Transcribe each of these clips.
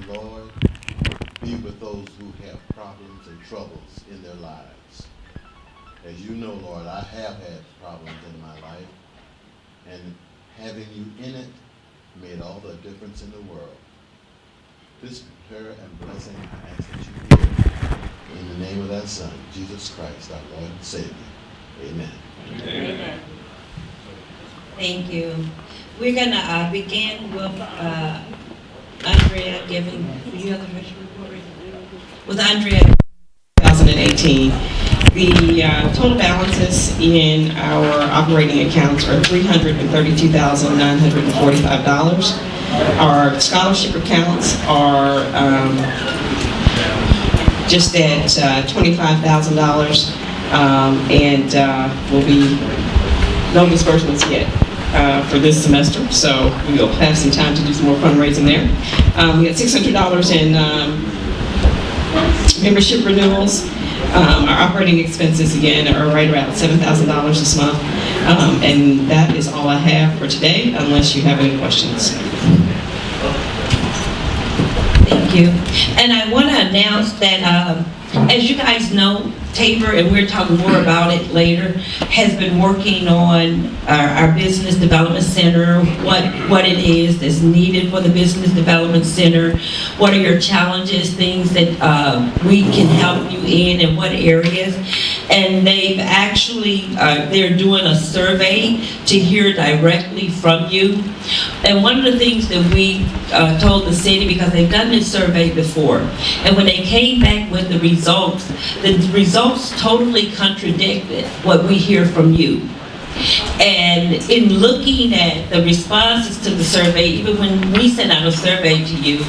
Lord, be with those who have problems and troubles in their lives. As you know, Lord, I have had problems in my life, and having you in it made all the difference in the world. This prayer and blessing I ask that you give in the name of that Son, Jesus Christ, our Lord and Savior. Amen. Amen. Thank you. We're going to begin with Andrea giving, you have the mission report? With Andrea. 2018. The total balances in our operating accounts are $332,945. Our scholarship accounts are just at $25,000, and will be no disbursements yet for this semester, so we will have some time to do some more fundraising there. We got $600 in membership renewals. Our operating expenses, again, are right around $7,000 this month. And that is all I have for today, unless you have any questions. Thank you. And I want to announce that, as you guys know, Tabor, and we'll talk more about it later, has been working on our Business Development Center, what it is that's needed for the Business Development Center, what are your challenges, things that we can help you in, and what areas. And they've actually, they're doing a survey to hear directly from you. And one of the things that we told the city, because they've done this survey before, and when they came back with the results totally contradicted what we hear from you. And in looking at the responses to the survey, even when we send out a survey to you,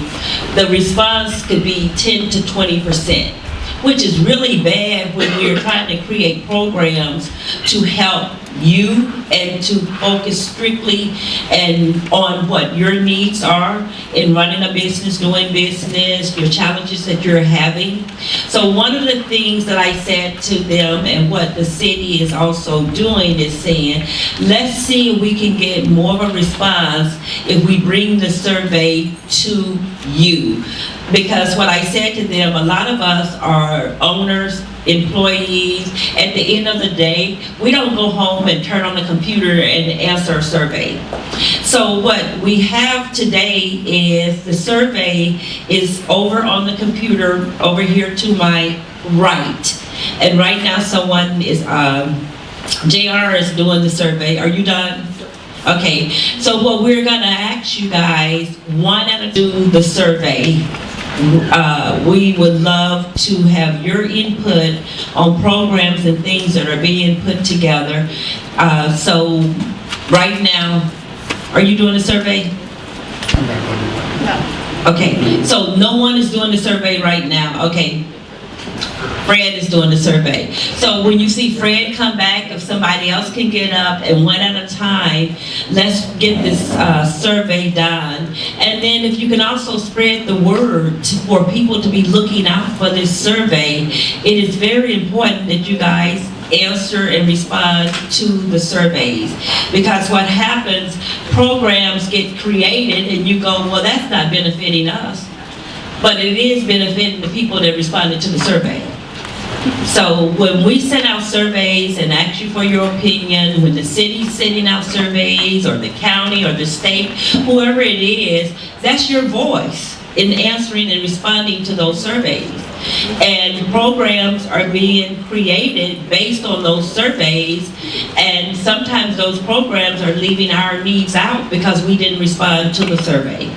the response could be 10 to 20%, which is really bad when we're trying to create programs to help you and to focus strictly and on what your needs are in running a business, doing business, your challenges that you're having. So one of the things that I said to them, and what the city is also doing, is saying, let's see if we can get more of a response if we bring the survey to you. Because what I said to them, a lot of us are owners, employees. At the end of the day, we don't go home and turn on the computer and answer a survey. So what we have today is the survey is over on the computer over here to my right. And right now someone is, JR is doing the survey. Are you done? Okay, so what we're gonna ask you guys, one at a do the survey. We would love to have your input on programs and things that are being put together. So right now, are you doing a survey? No. Okay, so no one is doing the survey right now. Okay. Fred is doing the survey. So when you see Fred come back, if somebody else can get up and one at a time, let's get this survey done. And then if you can also spread the word for people to be looking out for this survey, it is very important that you guys answer and respond to the surveys. Because what happens, programs get created and you go, well, that's not benefiting us. But it is benefiting the people that responded to the survey. So when we send out surveys and ask you for your opinion, when the city's sending out surveys, or the county, or the state, whoever it is, that's your voice in answering and responding to those surveys. And programs are being created based on those surveys, and sometimes those programs are leaving our needs out because we didn't respond to the survey.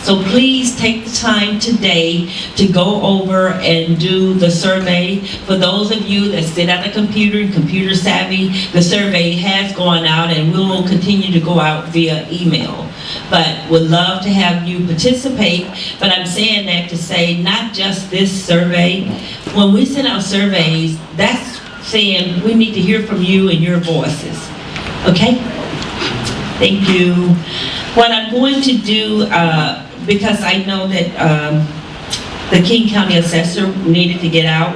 So please take the time today to go over and do the survey. For those of you that sit at a computer and computer savvy, the survey has gone out and we will continue to go out via email. But would love to have you participate. But I'm saying that to say not just this survey. When we send out surveys, that's saying we need to hear from you and your voices. Okay? Thank you. What I'm going to do, because I know that the King County Assessor needed to get out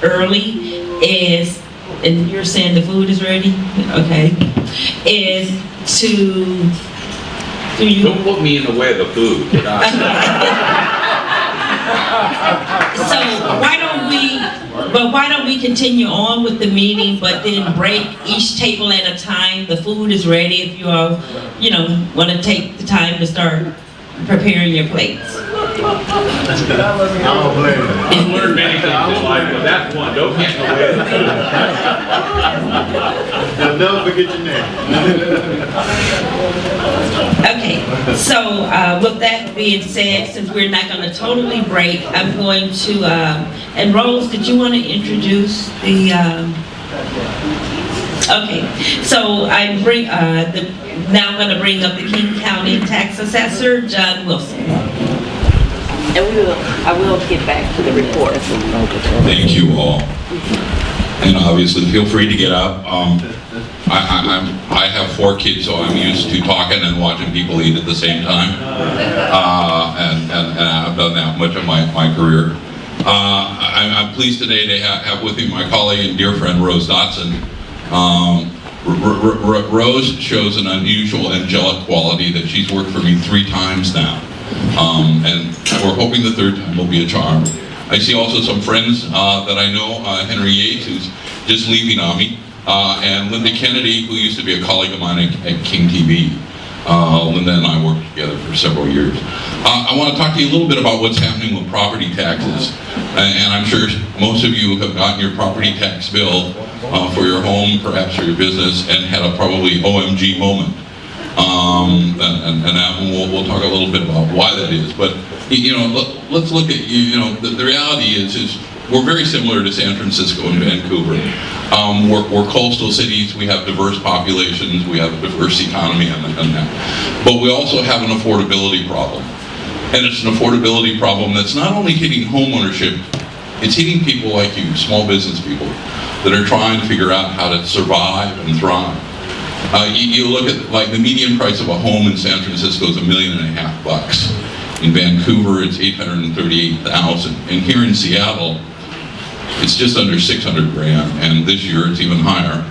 early, is, and you're saying the food is ready? Okay. Is to, do you? Don't put me in the way of the food. why don't we continue on with the meeting, but then break each table at a time? The food is ready if you all, want to take the time to start preparing your plates. I don't blame you. I've learned many things in life, but that's one. Don't get in the way. Now, don't forget your name. Okay, so with that being said, since we're not going to totally break, I'm going to, and Rose, did you want to introduce the, okay, so now I'm going to bring up the King County Tax Assessor, John Wilson. And I will get back to the report. Thank you all. And obviously, feel free to get up. I have 4 kids, so I'm used to talking and watching people eat at the same time. And I've done that much of my career. I'm pleased today to have with me my colleague and dear friend, Rose Dotson. Rose shows an unusual angelic quality that she's worked for me 3 times now. And we're hoping the 3rd time will be a charm. I see also some friends that I know, Henry Yates, who's just leaving on me, and Linda Kennedy, who used to be a colleague of mine at King TV. Linda and I worked together for several years. I want to talk to you a little bit about what's happening with property taxes. And I'm sure most of you have gotten your property tax bill for your home, perhaps for your business, and had a probably OMG moment. And we'll talk a little bit about why that is. But let's look at the reality is we're very similar to San Francisco and Vancouver. We're coastal cities. We have diverse populations. We have a diverse economy and that. But we also have an affordability problem, and it's an affordability problem that's not only hitting home ownership. It's hitting people like you, small business people, that are trying to figure out how to survive and thrive. You look at the median price of a home in San Francisco is $1.5 million. In Vancouver, it's $838,000, and here in Seattle, it's just under 600 grand, and this year it's even higher.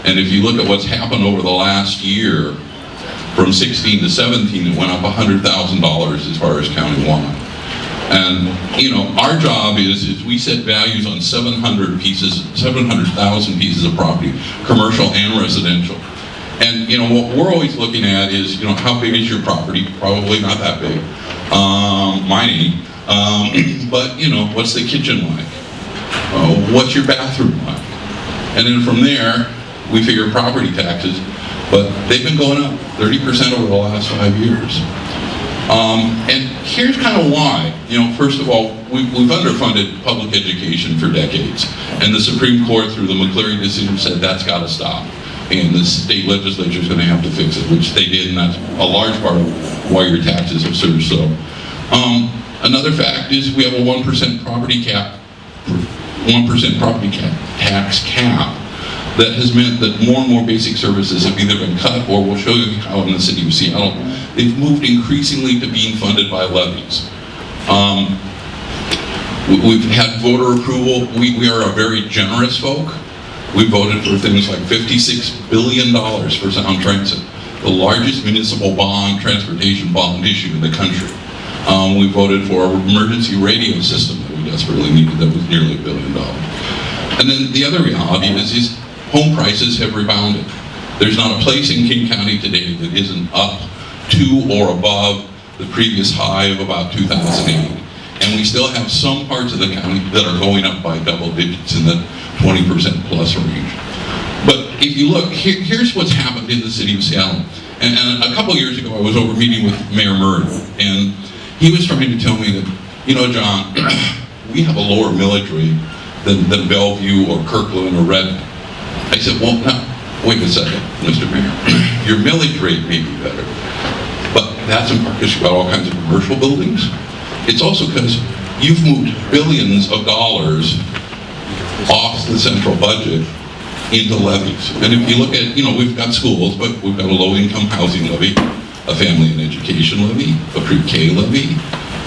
And if you look at what's happened over the last year, from 16 to 17, it went up $100,000 as far as countywide. And our job is we set values on 700,000 pieces of property, commercial and residential. And what we're always looking at is how big is your property? Probably not that big. Mine ain't. But what's the kitchen like? What's your bathroom like? And then from there, we figure property taxes, but they've been going up 30% over the last 5 years. And here's kind of why. First of all, we've underfunded public education for decades, and the Supreme Court, through the McCleary decision, said that's got to stop. And the state legislature is going to have to fix it, which they did, and that's a large part of why your taxes have surged so. Another fact is we have a 1% property tax cap that has meant that more and more basic services have either been cut, or we'll show you how in the city of Seattle, they've moved increasingly to being funded by levies. We've had voter approval. We are a very generous folk. We voted for things like $56 billion for Sound Transit, the largest municipal transportation bond issue in the country. We voted for an emergency radio system that we desperately needed that was nearly $1 billion. And then the other reality is home prices have rebounded. There's not a place in King County today that isn't up to or above the previous high of about 2008. And we still have some parts of the county that are going up by double digits in the 20% plus range. But if you look, here's what's happened in the city of Seattle. And a couple years ago, I was over meeting with Mayor Murray, and he was trying to tell me that, John, we have a lower millage rate than Bellevue or Kirkland or Redmond. I said, well, now, wait a second, Mr. Mayor. Your millage rate may be better, but that's in part because you've got all kinds of commercial buildings. It's also because you've moved billions of dollars off the central budget into levies. And if you look at, we've got schools, but we've got a low-income housing levy, a family and education levy, a pre-K levy,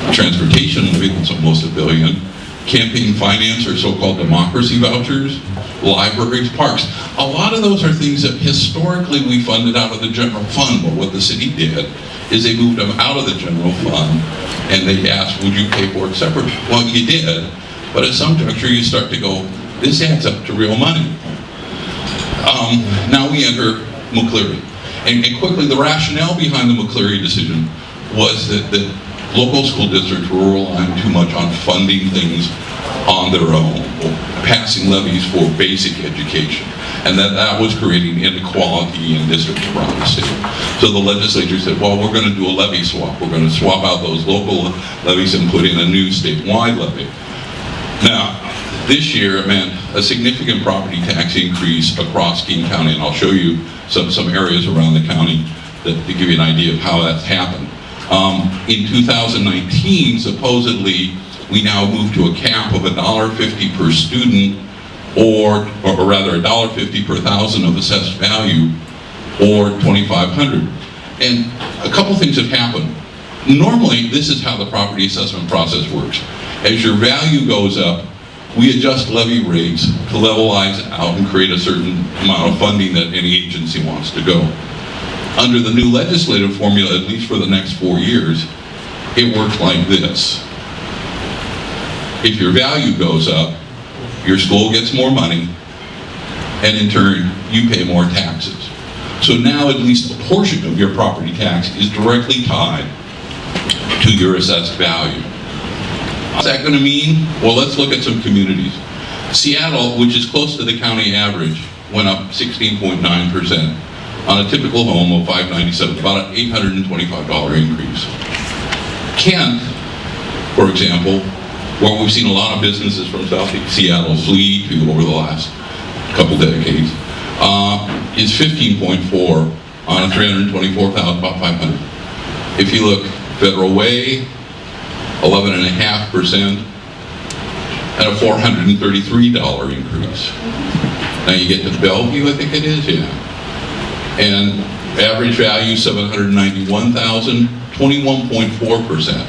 a transportation levy that's almost $1 billion, campaign finance or so-called democracy vouchers, libraries, parks. A lot of those are things that historically we funded out of the general fund, but what the city did is they moved them out of the general fund and they asked, would you pay for it separately? Well, you did, but at some juncture you start to go, this adds up to real money. Now we enter McCleary. And quickly, the rationale behind the McCleary decision was that local school districts were relying too much on funding things on their own, or passing levies for basic education, and that was creating inequality in districts around the state. So the legislature said, well, we're going to do a levy swap. We're going to swap out those local levies and put in a new statewide levy. Now, this year it meant a significant property tax increase across King County, and I'll show you some areas around the county to give you an idea of how that's happened. In 2019, supposedly, we now moved to a cap of $1.50 per student, or rather $1.50 per thousand of assessed value, or $2,500. And a couple things have happened. Normally, this is how the property assessment process works. As your value goes up, we adjust levy rates to levelize out and create a certain amount of funding that any agency wants to go. Under the new legislative formula, at least for the next 4 years, it works like this. If your value goes up, your school gets more money, and in turn, you pay more taxes. So now at least a portion of your property tax is directly tied to your assessed value. What's that going to mean? Well, let's look at some communities. Seattle, which is close to the county average, went up 16.9%. On a typical home of $597, about an $825 increase. Kent, for example, where we've seen a lot of businesses from Southeast Seattle flee to over the last couple decades, is 15.4 on a $324,000, about $500. If you look Federal Way, 11.5%, and a $433 increase. Now you get to Bellevue, I think it is, yeah. And average value $791,000, 21.4%,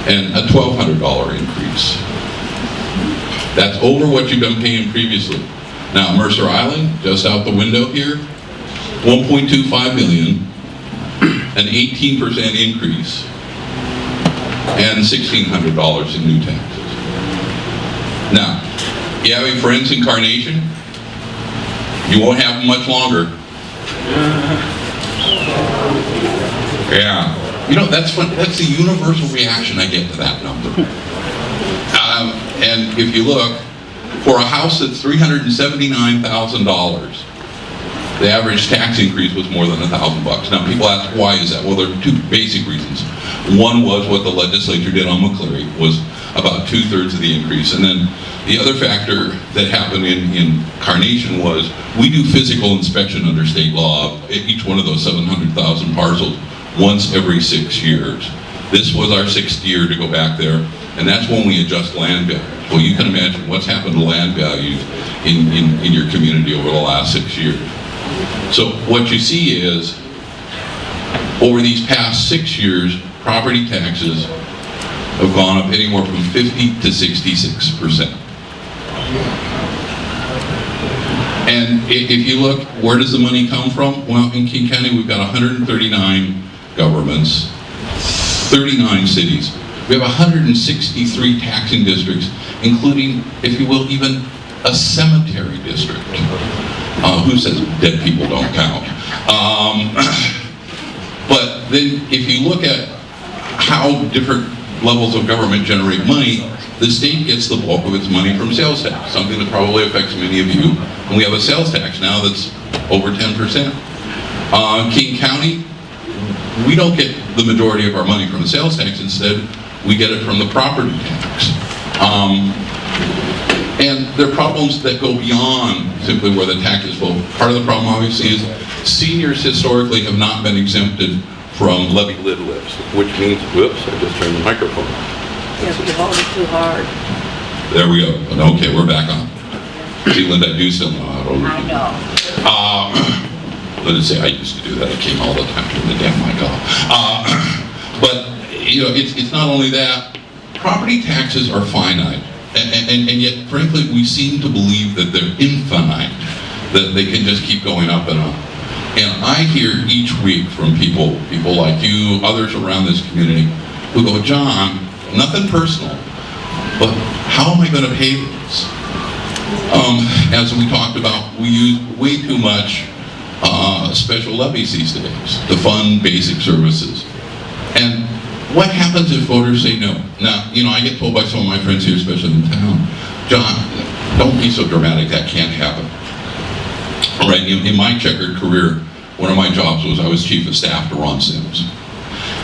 and a $1,200 increase. That's over what you've been paying previously. Now Mercer Island, just out the window here, $1.25 million, an 18% increase, and $1,600 in new taxes. Now, you have any friends in Carnation? You won't have them much longer. Yeah, you know, that's the universal reaction I get to that number. And if you look, for a house that's $379,000, the average tax increase was more than $1,000. Now people ask, why is that? Well, there are two basic reasons. One was what the legislature did on McCleary, was about 2/3 of the increase. And then the other factor that happened in Carnation was we do physical inspection under state law at each one of those 700,000 parcels once every 6 years. This was our 6th year to go back there, and that's when we adjust land values. Well, you can imagine what's happened to land values in your community over the last 6 years. So what you see is, over these past 6 years, property taxes have gone up anywhere from 50 to 66%. And if you look, where does the money come from? Well, in King County, we've got 139 governments, 39 cities. We have 163 taxing districts, including, if you will, even a cemetery district. Who says dead people don't count? But then if you look at how different levels of government generate money, the state gets the bulk of its money from sales tax, something that probably affects many of you. And we have a sales tax now that's over 10%. King County, we don't get the majority of our money from the sales tax. Instead, we get it from the property tax. And there are problems that go beyond simply where the taxes flow. Part of the problem, obviously, is seniors historically have not been exempted from levy lid lifts, which means, whoops, I just turned the microphone. Yeah, but you hold it too hard. There we go. Okay, we're back on. See, Linda, I do still know how to. I know. Let us say I used to do that. I came all the time to the damn mic off. But, you know, it's not only that. property taxes are finite, and yet, frankly, we seem to believe that they're infinite, that they can just keep going up and up. And I hear each week from people like you, others around this community, who go, John, nothing personal, but how am I going to pay this? As we talked about, we use way too much special levies these days to fund basic services. And what happens if voters say no? Now, you know, I get told by some of my friends here, especially in town, John, don't be so dramatic, that can't happen. All right, in my checkered career, one of my jobs was I was chief of staff to Ron Sims.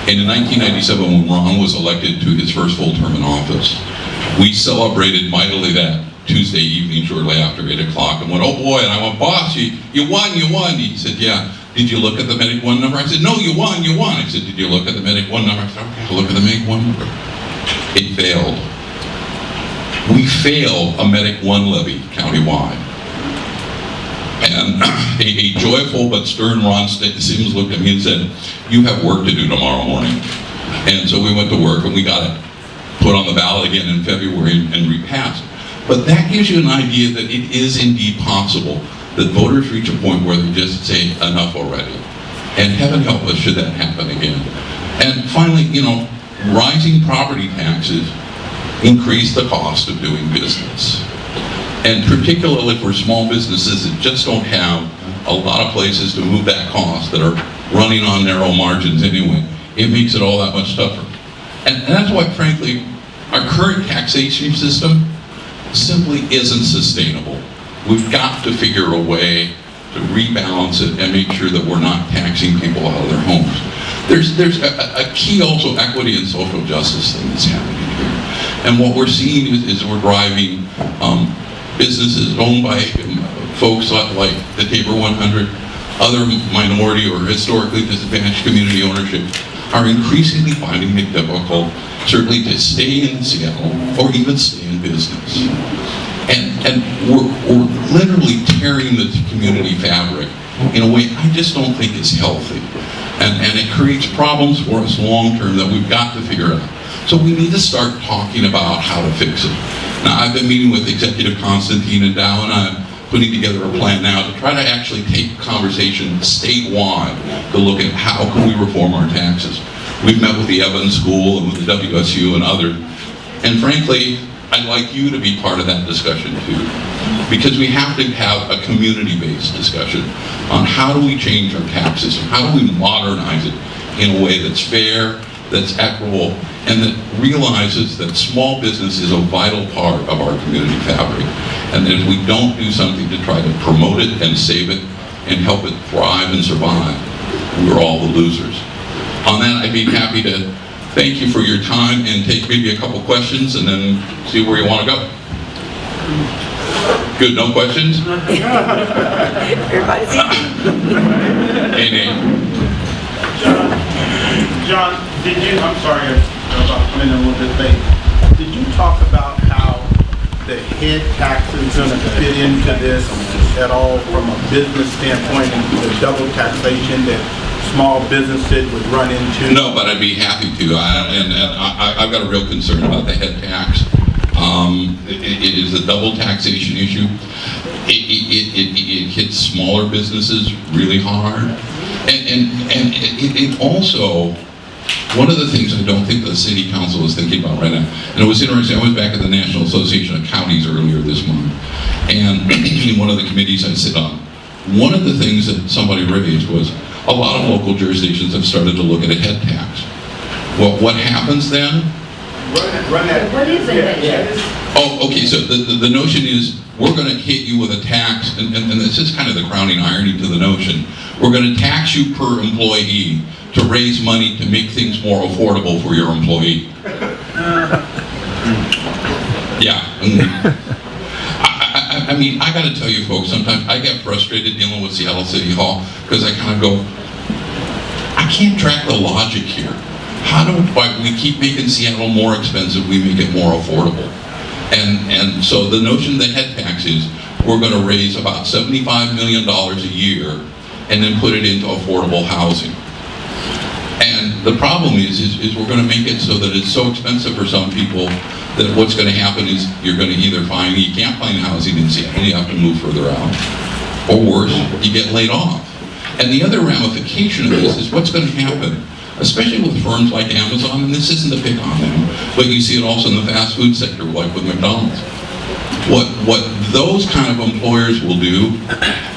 And in 1997, when Ron was elected to his first full term in office, we celebrated mightily that Tuesday evening shortly after 8 o'clock and went, oh boy, and I went, boss, you won. He said, yeah. Did you look at the Medic 1 number? I said, no, you won. I said, did you look at the Medic 1 number? I said, okay, I'll look at the Medic 1 number. It failed. We failed a Medic 1 levy countywide. And a joyful but stern Ron Sims looked at me and said, you have work to do tomorrow morning. And so we went to work and we got it put on the ballot again in February and repassed. But that gives you an idea that it is indeed possible that voters reach a point where they just say enough already. And heaven help us should that happen again. And finally, you know, rising property taxes increase the cost of doing business. And particularly for small businesses that just don't have a lot of places to move that cost, that are running on narrow margins anyway, it makes it all that much tougher. And that's why, frankly, our current taxation system simply isn't sustainable. We've got to figure a way to rebalance it and make sure that we're not taxing people out of their homes. There's a key also equity and social justice thing that's happening here. And what we're seeing is we're driving businesses owned by folks like the Tabor 100, other minority or historically disadvantaged community ownership, are increasingly finding it difficult, certainly to stay in Seattle or even stay in business. And we're literally tearing the community fabric in a way I just don't think is healthy. And it creates problems for us long term that we've got to figure out. So we need to start talking about how to fix it. Now, I've been meeting with Executive Constantine and Dow, and I'm putting together a plan now to try to actually take conversation statewide to look at how can we reform our taxes. We've met with the Evans School and with the WSU and others. And frankly, I'd like you to be part of that discussion too. Because we have to have a community-based discussion on how do we change our tax system, how do we modernize it in a way that's fair, that's equitable, and that realizes that small business is a vital part of our community fabric. And that if we don't do something to try to promote it and save it and help it thrive and survive, we're all the losers. On that, I'd be happy to thank you for your time and take maybe a couple questions and then see where you want to go. Good, no questions? Everybody's Hey, Nate. John, did you, I'm sorry, I'm in a little bit late. Did you talk about how the head taxes is going to fit into this at all from a business standpoint and the double taxation that small businesses would run into? No, but I'd be happy to. I've got a real concern about the head tax. It is a double taxation issue. It hits smaller businesses really hard. And it also, one of the things I don't think the city council is thinking about right now, and it was interesting, I was back at the National Association of Counties earlier this month, and in one of the committees I sit on, one of the things that somebody raised was a lot of local jurisdictions have started to look at a head tax. Well, what happens then? Run that. What is it? Oh, okay, so the notion is we're going to hit you with a tax, and this is kind of the crowning irony to the notion. We're going to tax you per employee to raise money to make things more affordable for your employee. Yeah. I mean, I got to tell you folks, sometimes I get frustrated dealing with Seattle City Hall because I kind of go, I can't track the logic here. How do we keep making Seattle more expensive, we make it more affordable? And so the notion of the head tax is we're going to raise about $75 million a year and then put it into affordable housing. And the problem is we're going to make it so that it's so expensive for some people that what's going to happen is you're going to either find you can't find housing in Seattle, you have to move further out, or worse, you get laid off. And the other ramification of this is what's going to happen, especially with firms like Amazon, and this isn't a pick on them, but you see it also in the fast food sector, like with McDonald's. What those kind of employers will do,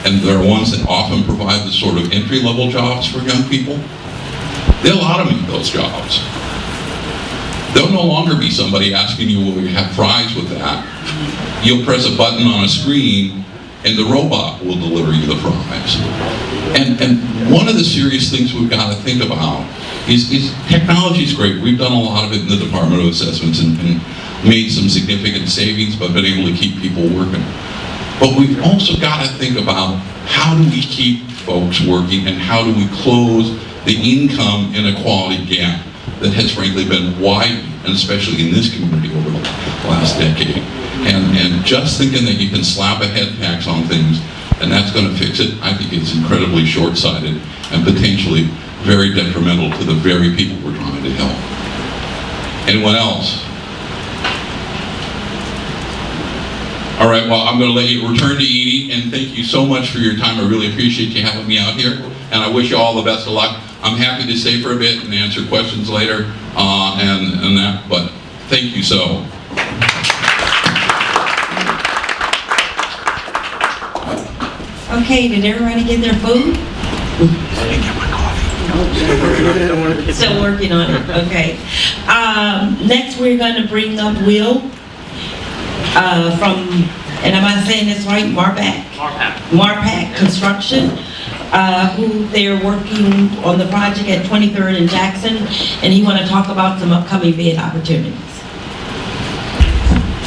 and they're ones that often provide the sort of entry-level jobs for young people, they'll automate those jobs. There'll no longer be somebody asking you, will you have fries with that? You'll press a button on a screen and the robot will deliver you the fries. And one of the serious things we've got to think about is technology is great. We've done a lot of it in the Department of Assessments and made some significant savings, but been able to keep people working. But we've also got to think about how do we keep folks working and how do we close the income inequality gap that has frankly been widening, and especially in this community over the last decade. And just thinking that you can slap a head tax on things and that's going to fix it, I think it's incredibly short-sighted and potentially very detrimental to the very people we're trying to help. Anyone else? All right, well, I'm going to let you return to Edie, and thank you so much for your time. I really appreciate you having me out here, and I wish you all the best of luck. I'm happy to stay for a bit and answer questions later, and that, but thank you so. Okay, did everybody get their food? Still working on it, okay. Next we're going to bring up Will from, and am I saying this right, Marpac? Marpac Construction, who they're working on the project at 23rd and Jackson, and he want to talk about some upcoming bid opportunities.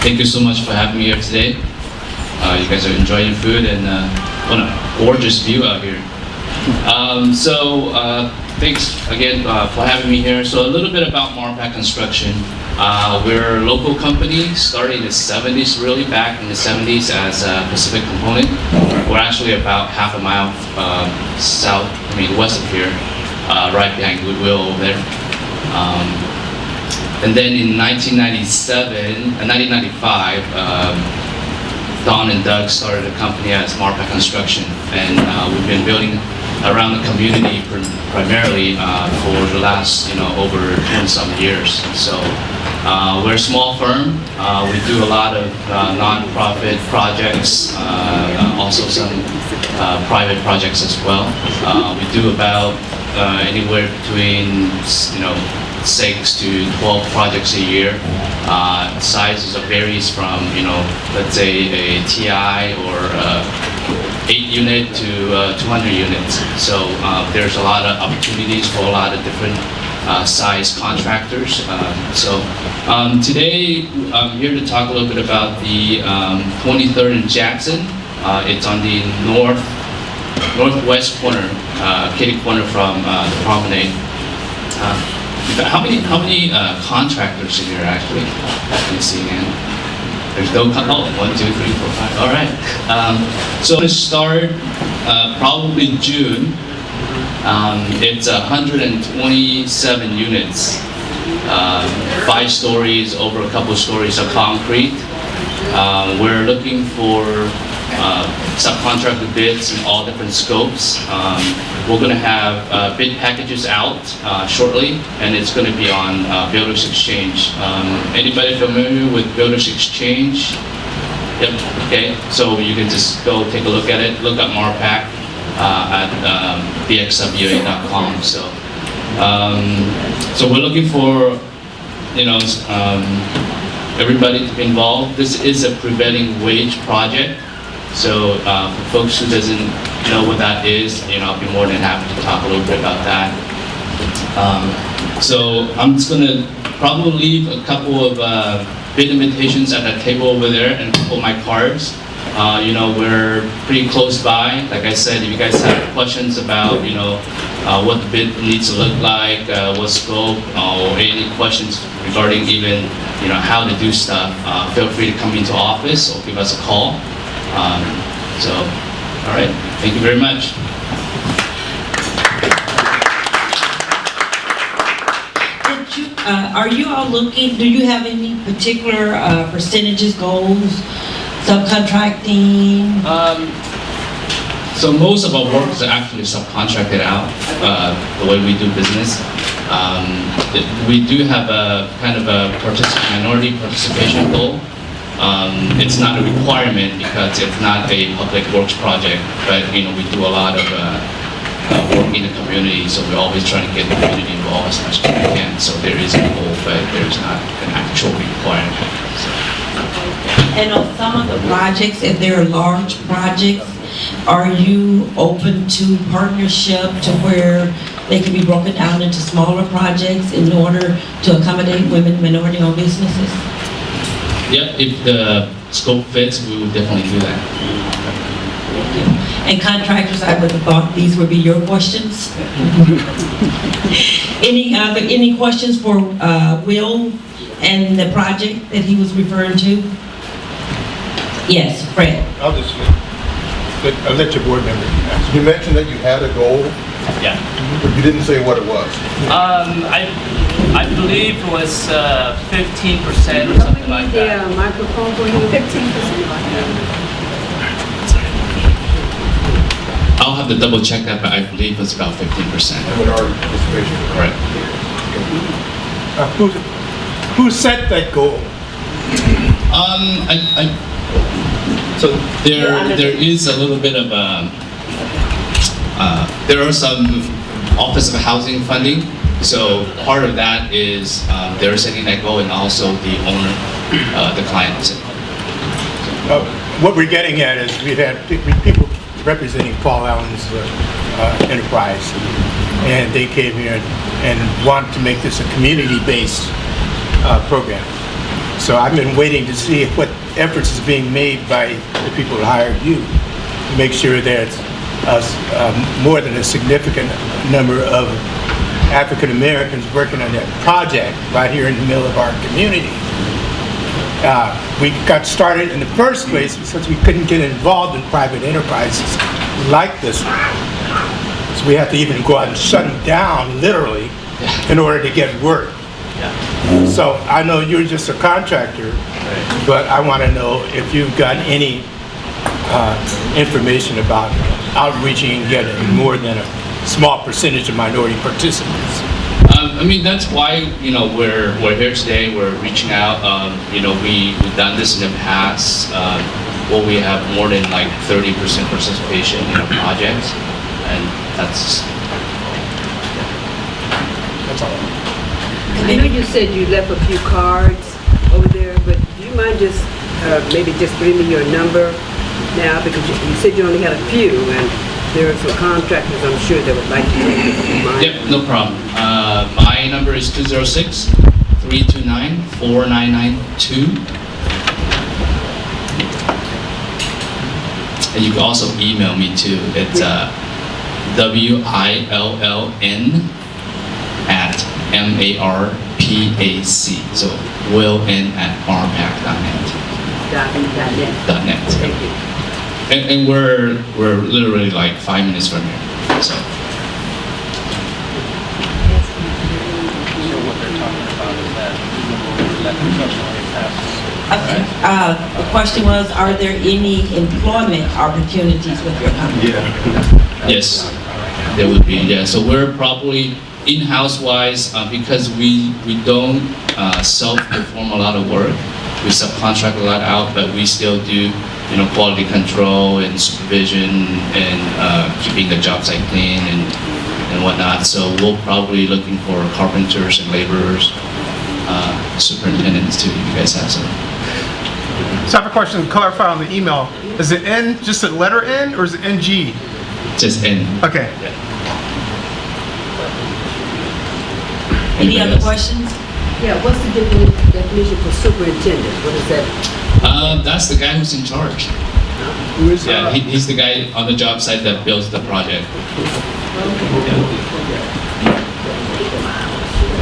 Thank you so much for having me here today. You guys are enjoying food and what a gorgeous view out here. Thanks again for having me here. So a little bit about Marpac Construction. We're a local company, started in the 70s, really back in the 70s as a Pacific Component. We're actually about half a mile west of here, right behind Goodwill over there. And then in 1995, Don and Doug started a company as Marpac Construction, and we've been building around the community primarily for the last, over 20-some years. So we're a small firm. We do a lot of non-profit projects, also some private projects as well. We do about anywhere between 6 to 12 projects a year. Sizes varies from, let's say a TI or 8-unit to 200 units. So there's a lot of opportunities for a lot of different size contractors. Today I'm here to talk a little bit about the 23rd and Jackson. It's on the northwest corner, kitty corner from the promenade. How many contractors in here actually? Let me see again. There's no, 1, 2, 3, 4, 5. All right. So to start, probably June. It's 127 units, 5 stories over a couple stories of concrete. We're looking for subcontractor bids in all different scopes. We're going to have bid packages out shortly, and it's going to be on Builders Exchange. Anybody familiar with Builders Exchange? Yep. Okay. So you can just go take a look at it. Look at Marpac at bxwa.com. So we're looking for everybody to be involved. This is a prevailing wage project. So for folks who doesn't know what that is, I'll be more than happy to talk a little bit about that. So I'm just gonna probably leave a couple of bid invitations at that table over there and a couple of my cards. We're pretty close by. Like I said, if you guys have questions about, what the bid needs to look like, what scope, or any questions regarding even, how to do stuff, feel free to come into office or give us a call. All right, thank you very much. Are you all looking, do you have any particular percentages, goals, subcontracting? So most of our work is actually subcontracted out, the way we do business. We do have a kind of a minority participation goal. It's not a requirement because it's not a public works project, but we do a lot of work in the community, so we always try to get the community involved as much as we can. So there is a goal, but there's not an actual requirement. So. And on some of the projects, if they're large projects, are you open to partnership to where they can be broken down into smaller projects in order to accommodate women, minority-owned businesses? Yep, if the scope fits, we would definitely do that. And contractors, I would have thought these would be your questions. Any questions for Will and the project that he was referring to? Yes, Fred. I'll let your board member answer. You mentioned that you had a goal, Yeah. but you didn't say what it was. I believe it was 15% or something like that. microphone for you. 15%. I'll have to double check that, but I believe it's about 15%. Minority participation. Correct. Who set that goal? So there is a little bit of there are some Office of Housing funding. So part of that is they're setting that goal, and also the owner, the client. What we're getting at is we had people representing Paul Allen's enterprise, and they came here and wanted to make this a community-based program. So I've been waiting to see what efforts is being made by the people that hired you to make sure there's more than a significant number of African Americans working on that project right here in the middle of our community. We got started in the first place because we couldn't get involved in private enterprises like this one. So we had to even go out and shut them down, literally, in order to get work. So I know you're just a contractor, but I want to know if you've got any information about outreaching and getting more than a small percentage of minority participants. I mean, that's why we're here today. We're reaching out. We've done this in the past. We have more than like 30% participation in a project, and that's all. I know you said you left a few cards over there, but do you mind just maybe just giving me your number now? Because you said you only had a few, and there are some contractors I'm sure that would like to take mine. Yep, no problem. My number is 206-329-4992. And you can also email me too. It's WILN@MARPAC. So willn@marpac.net. .net. Thank you. And we're literally like 5 minutes from here. So. What they're talking about is that let the subsequently pass. Okay. The question was, are there any employment opportunities with your company? Yes, there would be. Yeah. So we're probably in-house wise because we don't self-perform a lot of work. We subcontract a lot out, but we still do quality control and supervision and keeping the job site clean and whatnot. So we'll probably looking for carpenters and laborers, superintendents too. If you guys have some. So I have a question to clarify on the email. Is it N just a letter N or is it NG? Just N. Okay. Yeah. Any other questions? Yeah, what's the definition for superintendent? What is that? That's the guy who's in charge. Who is Yeah, he's the guy on the job site that builds the project.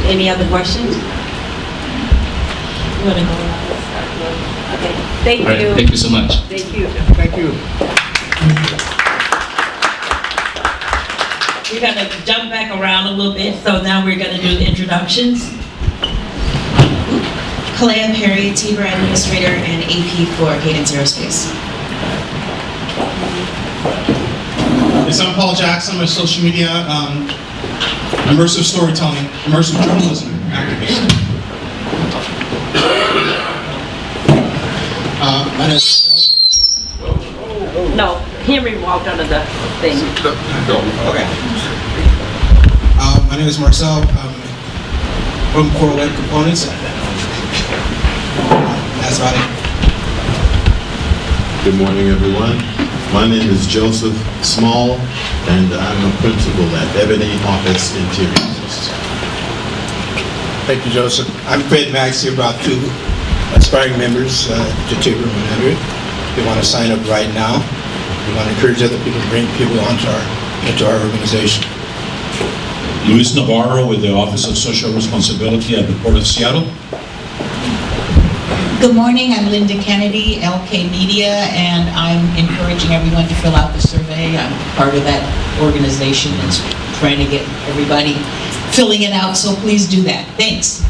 Any other questions? You want to go? Okay. Thank All right, you. thank you so much. Thank you. Thank you. We're going to jump back around a little bit, so now we're going to do the introductions. Kalea Perry, Tabor Administrator and AP for Cadence Aerospace. Yes, I'm Paul Jackson. I'm a social media, immersive storytelling, immersive journalism activist. My name is No, Henry walked under the thing. Okay. My name is Marcel. I'm from Core Web Components. That's about it. Good morning, everyone. My name is Joseph Small, and I'm a principal at Ebony Office Interiors. Thank you, Joseph. I'm Fred Max here, about 2 aspiring members to Tabor 100. They want to sign up right now. We want to encourage other people to bring people into our organization. Luis Navarro with the Office of Social Responsibility at the Port of Seattle. Good morning, I'm Linda Kennedy, LK Media, and I'm encouraging everyone to fill out the survey. I'm part of that organization that's trying to get everybody filling it out, so please do that. Thanks.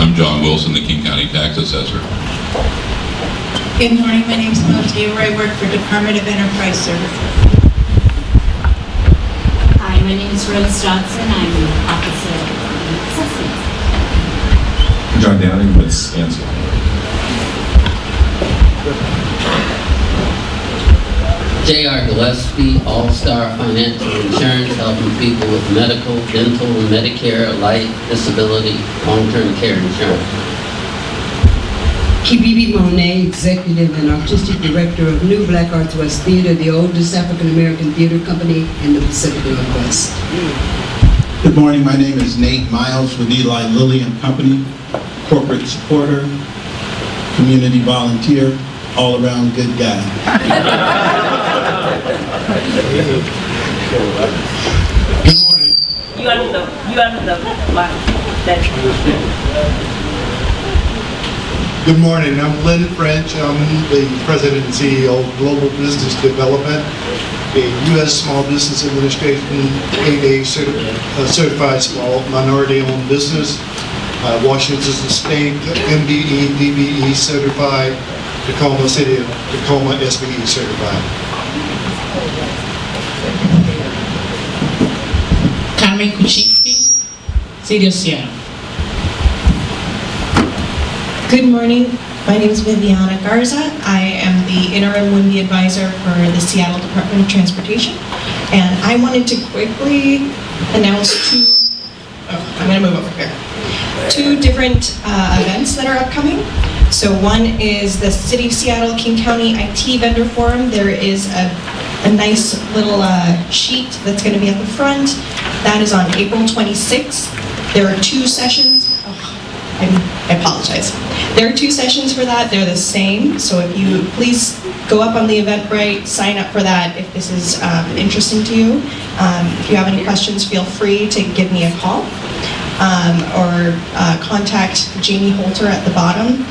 I'm John Wilson, the King County Tax Assessor. Good morning, my name is Mo Taylor. I work for Department of Enterprise Services. Hi, my name is Rose Johnson. I'm Officer of Assessment. John Downing with Skanska. J.R. Gillespie, All-Star Financial Insurance, helping people with medical, dental, Medicare, life, disability, long-term care insurance. Kibibi Monet, Executive and Artistic Director of New Black Arts West Theater, the oldest African-American theater company in the Pacific Northwest. Good morning, my name is Nate Miles with Eli Lilly and Company, corporate supporter, community volunteer, all-around good guy. Good morning. You under the line. Good morning, I'm Lynn French. I'm the President and CEO of Global Business Development, a U.S. Small Business Administration 8A certified small minority-owned business, Washington State MBE, DBE certified, Tacoma City of Tacoma SBE certified. Carmen Kuczynski, City of Seattle. Good morning. My name is Viviana Garza. I am the interim WIMBY advisor for the Seattle Department of Transportation. And I wanted to quickly announce I'm going to move over here. 2 different events that are upcoming. So one is the City of Seattle King County IT Vendor Forum. There is a nice little sheet that's going to be at the front. That is on April 26th. There are 2 sessions. I apologize. There are 2 sessions for that. They're the same. So if you please go up on the Eventbrite, sign up for that if this is interesting to you. If you have any questions, feel free to give me a call or contact Jamie Holter at the bottom.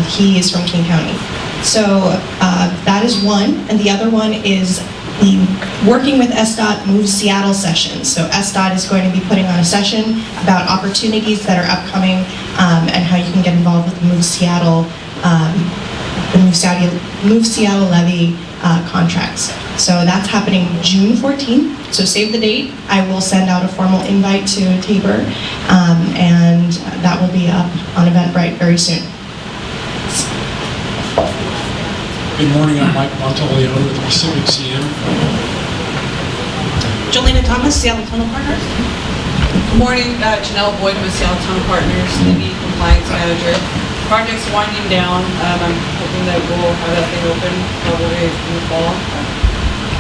He is from King County. So that is one. And the other one is the Working with SDOT Move Seattle session. So SDOT is going to be putting on a session about opportunities that are upcoming and how you can get involved with the Move Seattle levy contracts. So that's happening June 14th. So save the date. I will send out a formal invite to Tabor, and that will be up on Eventbrite very soon. Good morning, I'm Mike Montoliano with Pacific CM. Jolena Thomas, Seattle Tunnel Partners. Good morning, Janelle Boyd with Seattle Tunnel Partners, the Compliance Manager. Project's winding down. I'm hoping that we'll have that thing open probably in the fall.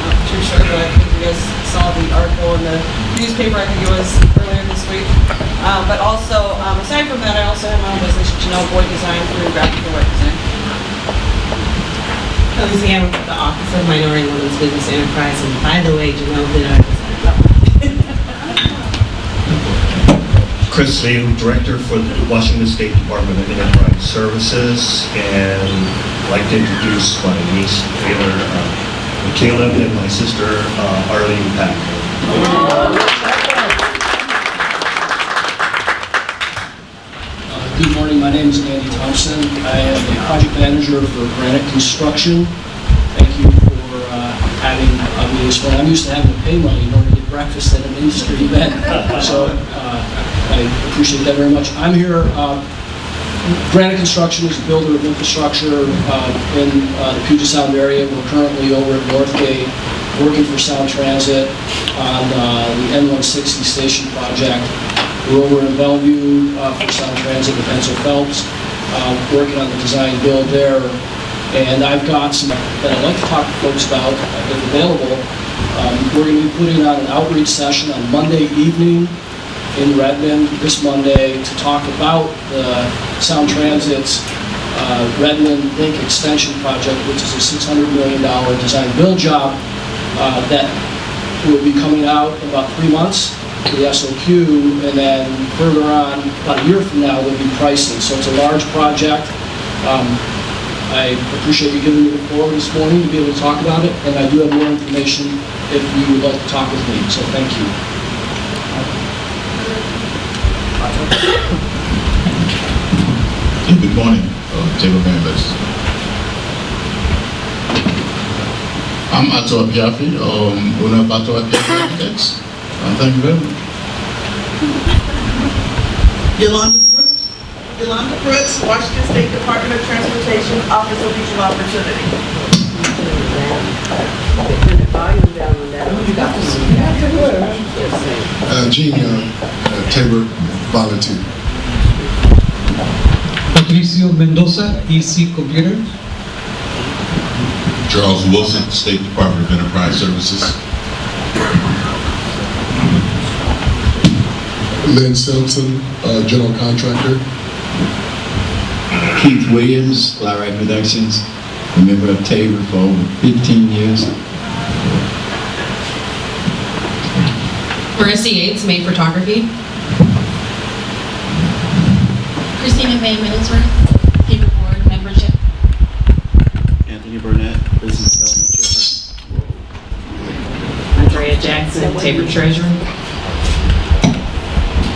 Not too sure, but I think you guys saw the article in the newspaper, I think it was earlier this week. But also, aside from that, I also have my own business, Janelle Boyd Design, for graphic and web design. Louisiana with the Office of Minority Women's Business Enterprise, and by the way, Janelle did our Chris Liu, Director for the Washington State Department of Enterprise Services, and I'd like to introduce my niece, Taylor Caleb, and my sister, Arlene Pack. Good morning, my name is Andy Thompson. I am a project manager for Granite Construction. Thank you for having me this morning. I'm used to having to pay money in order to get breakfast at an industry event, so I appreciate that very much. I'm here, Granite Construction is a builder of infrastructure in the Puget Sound area. We're currently over at Northgate working for Sound Transit on the N160 station project. We're over in Bellevue for Sound Transit with Enzo Phelps, working on the design build there. And I've got some that I'd like to talk to folks about if available. We're going to be putting on an outreach session on Monday evening in Redmond this Monday to talk about the Sound Transit's Redmond Link Extension Project, which is a $600 million design build job that will be coming out in about 3 months. The SOQ, and then further on, about a year from now, there'll be pricing. So it's a large project. I appreciate you giving me the floor this morning to be able to talk about it, and I do have more information if you would like to talk with me, so thank you. Good morning, Tabor members. I'm Ato Apiafi, owner of Ato Apiafi Architects. Thank you very much. Yolanda Brooks, Washington State Department of Transportation, Office of Equal Opportunity. Gene, Tabor volunteer. Patricio Mendoza, EC Computer. Charles Wilson, State Department of Enterprise Services. Lynn Simpson, general contractor. Keith Williams, Fly-Ride Productions, a member of Tabor for over 15 years. Marissa Yates, Made Photography. Christina May Middlesworth, Tabor Board Membership. Anthony Burnett, Business Development Chairperson. Andrea Jackson, Tabor Treasurer.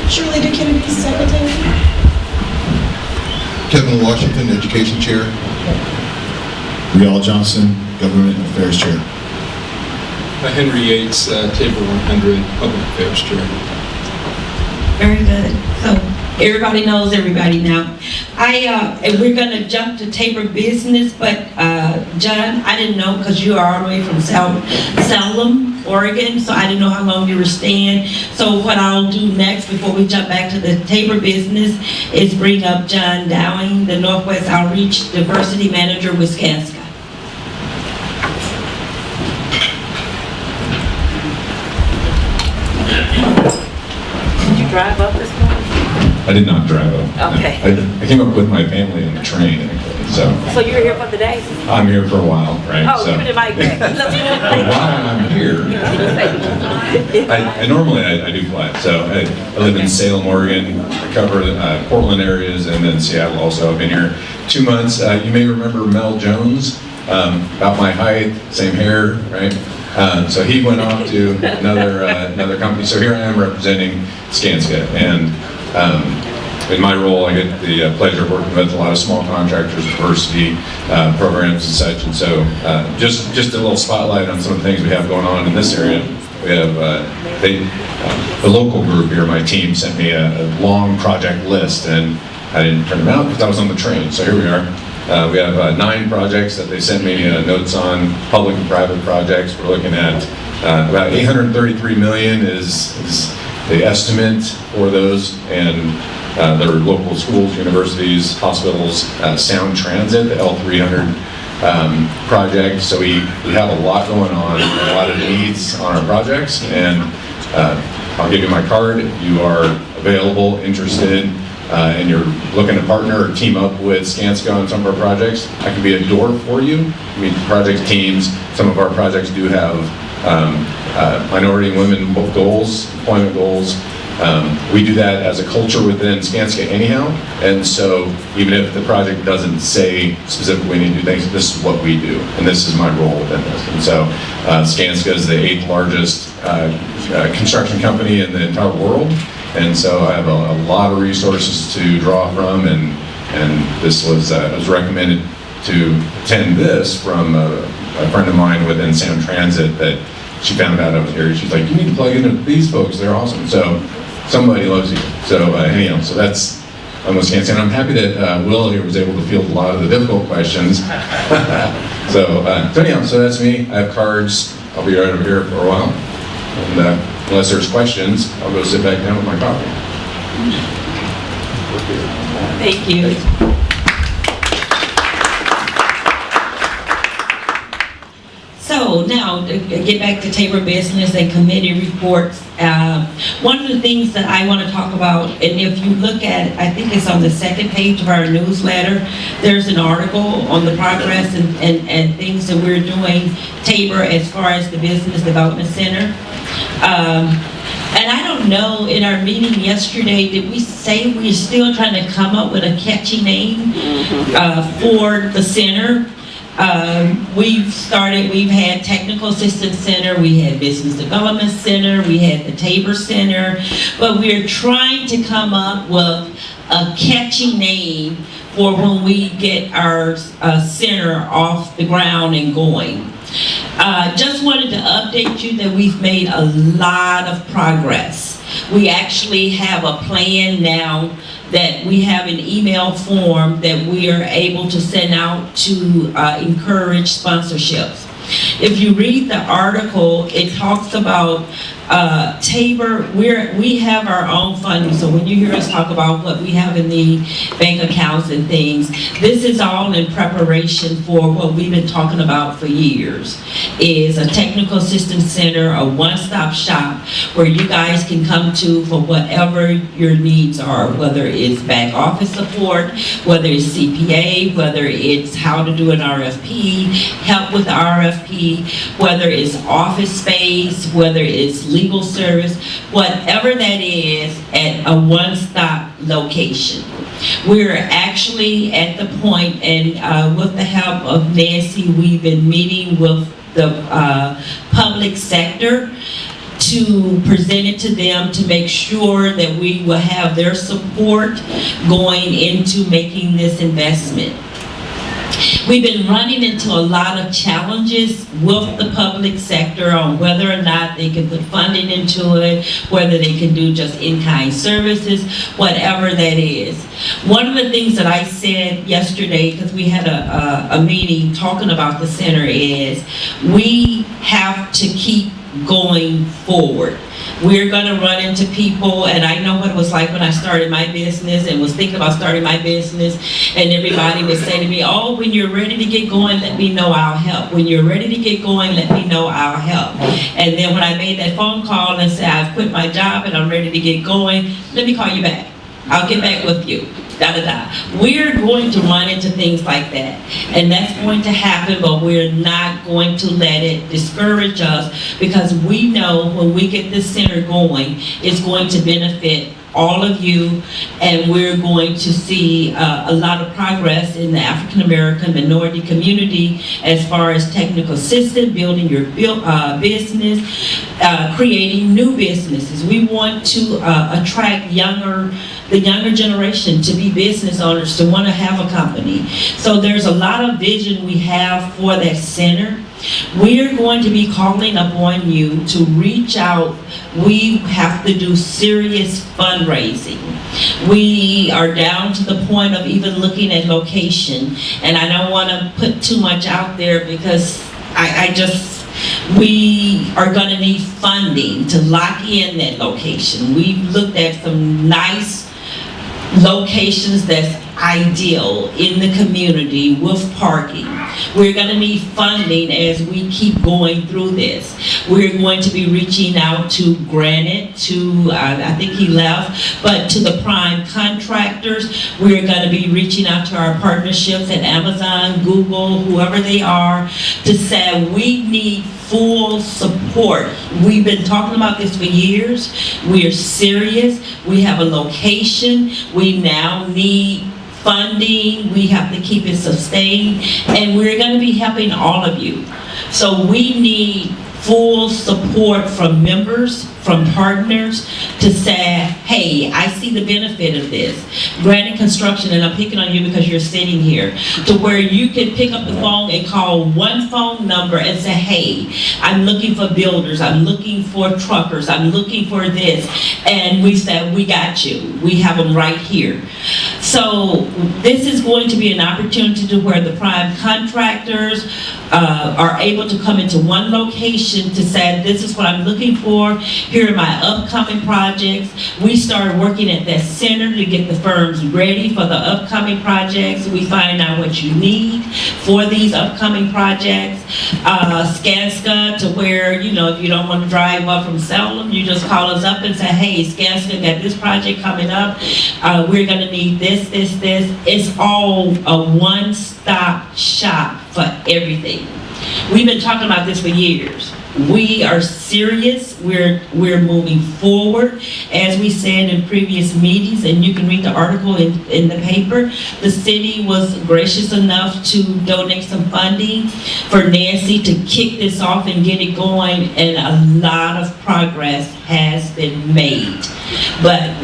Shirley Kennedy, Secretary. Kevin Washington, Education Chair. Rial Johnson, Government Affairs Chair. Henry Yates, Tabor 100, Public Affairs Chair. Very good. So everybody knows everybody now. We're going to jump to Tabor business, but John, I didn't know because you are all the way from Salem, Oregon, so I didn't know how long you were staying. So what I'll do next before we jump back to the Tabor business is bring up John Dowling, the Northwest Outreach Diversity Manager with Skanska. Did you drive up this morning? I did not drive up. Okay. I came up with my family on the train, actually, so. So you were here for the day? I'm here for a while, right? Oh, give me the mic back. While I'm here, I normally I do fly. So I live in Salem, Oregon. I cover Portland areas and then Seattle also. I've been here 2 months. You may remember Mel Jones, about my height, same hair, right? So he went off to another company. So here I am representing Skanska, and in my role, I get the pleasure of working with a lot of small contractors, diversity programs and such. And so just a little spotlight on some of the things we have going on in this area. We have the local group here, my team, sent me a long project list, and I didn't print them out because I was on the train. So here we are. We have 9 projects that they sent me notes on, public and private projects. We're looking at about $833 million is the estimate for those, and there are local schools, universities, hospitals, Sound Transit, the L300 project. So we have a lot going on, a lot of needs on our projects, and I'll give you my card if you are available, interested, and you're looking to partner or team up with Skanska on some of our projects. I can be a door for you. I mean, project teams, some of our projects do have minority and women goals, employment goals. We do that as a culture within Skanska anyhow, and so even if the project doesn't say specifically we need to do things, this is what we do, and this is my role within this. And so Skanska is the 8th largest construction company in the entire world, And so I have a lot of resources to draw from, and this was recommended to attend this from a friend of mine within Sound Transit that she found out I was here. She's like, you need to plug into these folks, they're awesome. So somebody loves you. So anyhow, so that's almost can't say. And I'm happy that Will here was able to field a lot of the difficult questions. So anyhow, so that's me. I have cards. I'll be right over here for a while. And unless there's questions, I'll go sit back down with my coffee. Thank you. So now, to get back to Tabor business and committee reports, one of the things that I want to talk about, and if you look at, I think it's on the second page of our newsletter, there's an article on the progress and things that we're doing, Tabor, as far as the Business Development Center. And I don't know, in our meeting yesterday, did we say we're still trying to come up with a catchy name for the center? We've had Technical Assistance Center, we had Business Development Center, we had the Tabor Center, but we're trying to come up with a catchy name for when we get our center off the ground and going. Just wanted to update you that we've made a lot of progress. We actually have a plan now that we have an email form that we are able to send out to encourage sponsorships. If you read the article, it talks about Tabor, we have our own funding, so when you hear us talk about what we have in the bank accounts and things, this is all in preparation for what we've been talking about for years, is a technical assistance center, a one-stop shop where you guys can come to for whatever your needs are, whether it's back office support, whether it's CPA, whether it's how to do an RFP, help with the RFP, whether it's office space, whether it's legal service, whatever that is, at a one-stop location. We're actually at the point, and with the help of Nancy, we've been meeting with the public sector to present it to them to make sure that we will have their support going into making this investment. We've been running into a lot of challenges with the public sector on whether or not they can put funding into it, whether they can do just in-kind services, whatever that is. One of the things that I said yesterday, because we had a meeting talking about the center, is we have to keep going forward. We're going to run into people, and I know what it was like when I started my business and was thinking about starting my business, and everybody would say to me, oh, when you're ready to get going, let me know, I'll help. When you're ready to get going, let me know, I'll help. And then when I made that phone call and said, I've quit my job and I'm ready to get going, let me call you back. I'll get back with you. We're going to run into things like that, and that's going to happen, but we're not going to let it discourage us, because we know when we get this center going, it's going to benefit all of you, and we're going to see a lot of progress in the African American minority community as far as technical assistance, building your business, creating new businesses. We want to attract the younger generation to be business owners, to want to have a company. So there's a lot of vision we have for that center. We're going to be calling upon you to reach out. We have to do serious fundraising. We are down to the point of even looking at location, and I don't want to put too much out there, because we are going to need funding to lock in that location. We've looked at some nice locations that's ideal in the community with parking. We're going to need funding as we keep going through this. We're going to be reaching out to Granite, to, I think he left, but to the prime contractors. We're going to be reaching out to our partnerships at Amazon, Google, whoever they are, to say we need full support. We've been talking about this for years. We're serious. We have a location. We now need funding. We have to keep it sustained, and we're going to be helping all of you. So we need full support from members, from partners to say, hey, I see the benefit of this. Granite Construction, and I'm picking on you because you're sitting here, to where you can pick up the phone and call one phone number and say, hey, I'm looking for builders, I'm looking for truckers, I'm looking for this. And we said, we got you. We have them right here. So this is going to be an opportunity to where the prime contractors are able to come into one location to say, this is what I'm looking for, here are my upcoming projects. We started working at that center to get the firms ready for the upcoming projects. We find out what you need for these upcoming projects. Skanska, to where, you know, if you don't want to drive up from Salem, you just call us up and say, hey, Skanska got this project coming up. We're going to need this. It's all a one-stop shop for everything. We've been talking about this for years. We are serious. We're moving forward. As we said in previous meetings, and you can read the article in the paper, the city was gracious enough to donate some funding for Nancy to kick this off and get it going, and a lot of progress has been made. But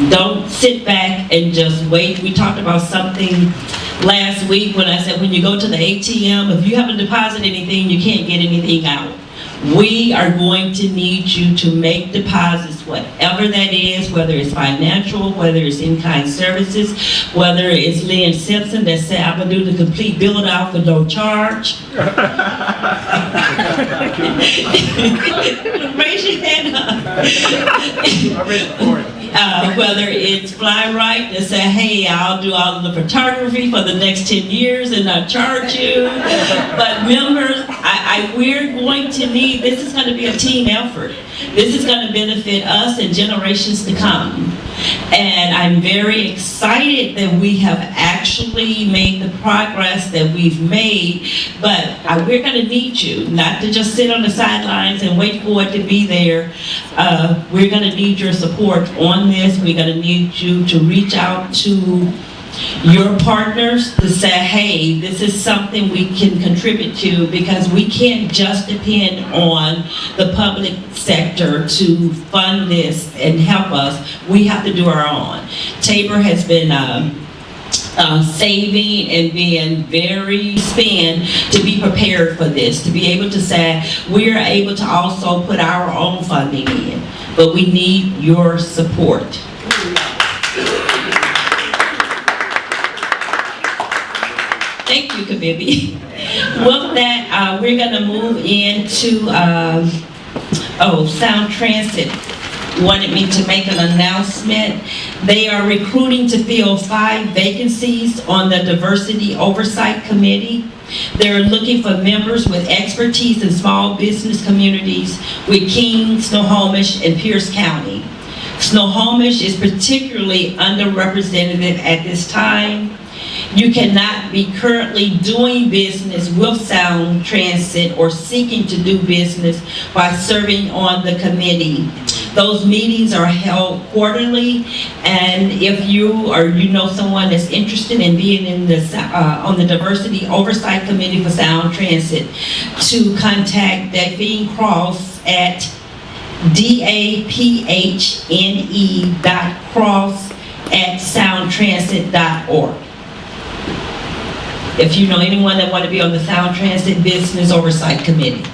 don't sit back and just wait. We talked about something last week when I said, when you go to the ATM, if you haven't deposited anything, you can't get anything out. We are going to need you to make deposits, whatever that is, whether it's financial, whether it's in-kind services, whether it's Lynn Simpson that said, I'm going to do the complete build out for no charge. Raise your hand up. Whether it's Fly Right that say, hey, I'll do all of the photography for the next 10 years and not charge you. But members, we're going to need, this is going to be a team effort. This is going to benefit us and generations to come. And I'm very excited that we have actually made the progress that we've made, but we're going to need you, not to just sit on the sidelines and wait for it to be there. We're going to need your support on this. We're going to need you to reach out to your partners to say, hey, this is something we can contribute to, because we can't just depend on the public sector to fund this and help us. We have to do our own. Tabor has been saving and being very spend to be prepared for this, to be able to say we are able to also put our own funding in, but we need your support. Thank you, Kabibi. With that, we're going to move into, Sound Transit wanted me to make an announcement. They are recruiting to fill 5 vacancies on the Diversity Oversight Committee. They're looking for members with expertise in small business communities with King, Snohomish, and Pierce County. Snohomish is particularly underrepresented at this time. You cannot be currently doing business with Sound Transit or seeking to do business by serving on the committee. Those meetings are held quarterly, and if you or you know someone that's interested in being in the on the Diversity Oversight Committee for Sound Transit, to contact Davine Cross at daphne.cross@soundtransit.org. If you know anyone that want to be on the Sound Transit Business Oversight Committee,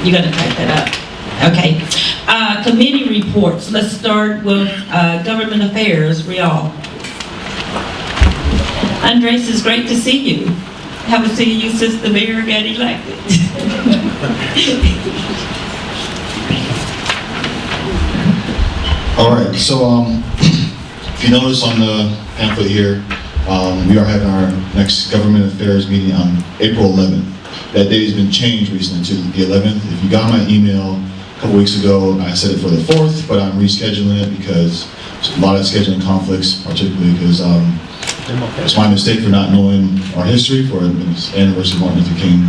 you're going to type that up. Okay. Committee reports. Let's start with Government Affairs, Rial. Andres, it's great to see you. Haven't seen you since the mayor got elected. All right, so if you notice on the pamphlet here, we are having our next Government Affairs meeting on April 11th. That date has been changed recently to the 11th. If you got my email a couple weeks ago, I set it for the 4th, but I'm rescheduling it because there's a lot of scheduling conflicts, particularly because it's my mistake for not knowing our history for the anniversary of Martin Luther King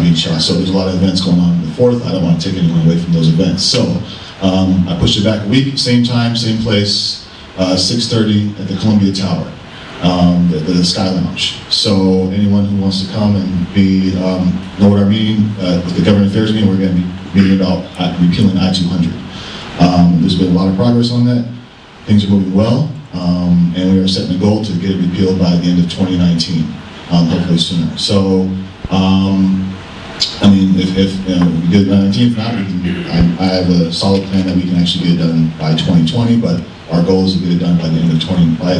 being shot. So there's a lot of events going on the 4th. I don't want to take anyone away from those events. So I pushed it back a week, same time, same place, 6:30 at the Columbia Tower, the Sky Lounge. So anyone who wants to come and know what our meeting, the Government Affairs meeting, we're going to be meeting about repealing I-200. There's been a lot of progress on that. Things are moving well, and we are setting a goal to get it repealed by the end of 2019, hopefully sooner. So, I mean, if we get it by 19, if not, I have a solid plan that we can actually get it done by 2020, but our goal is to get it done by the end of by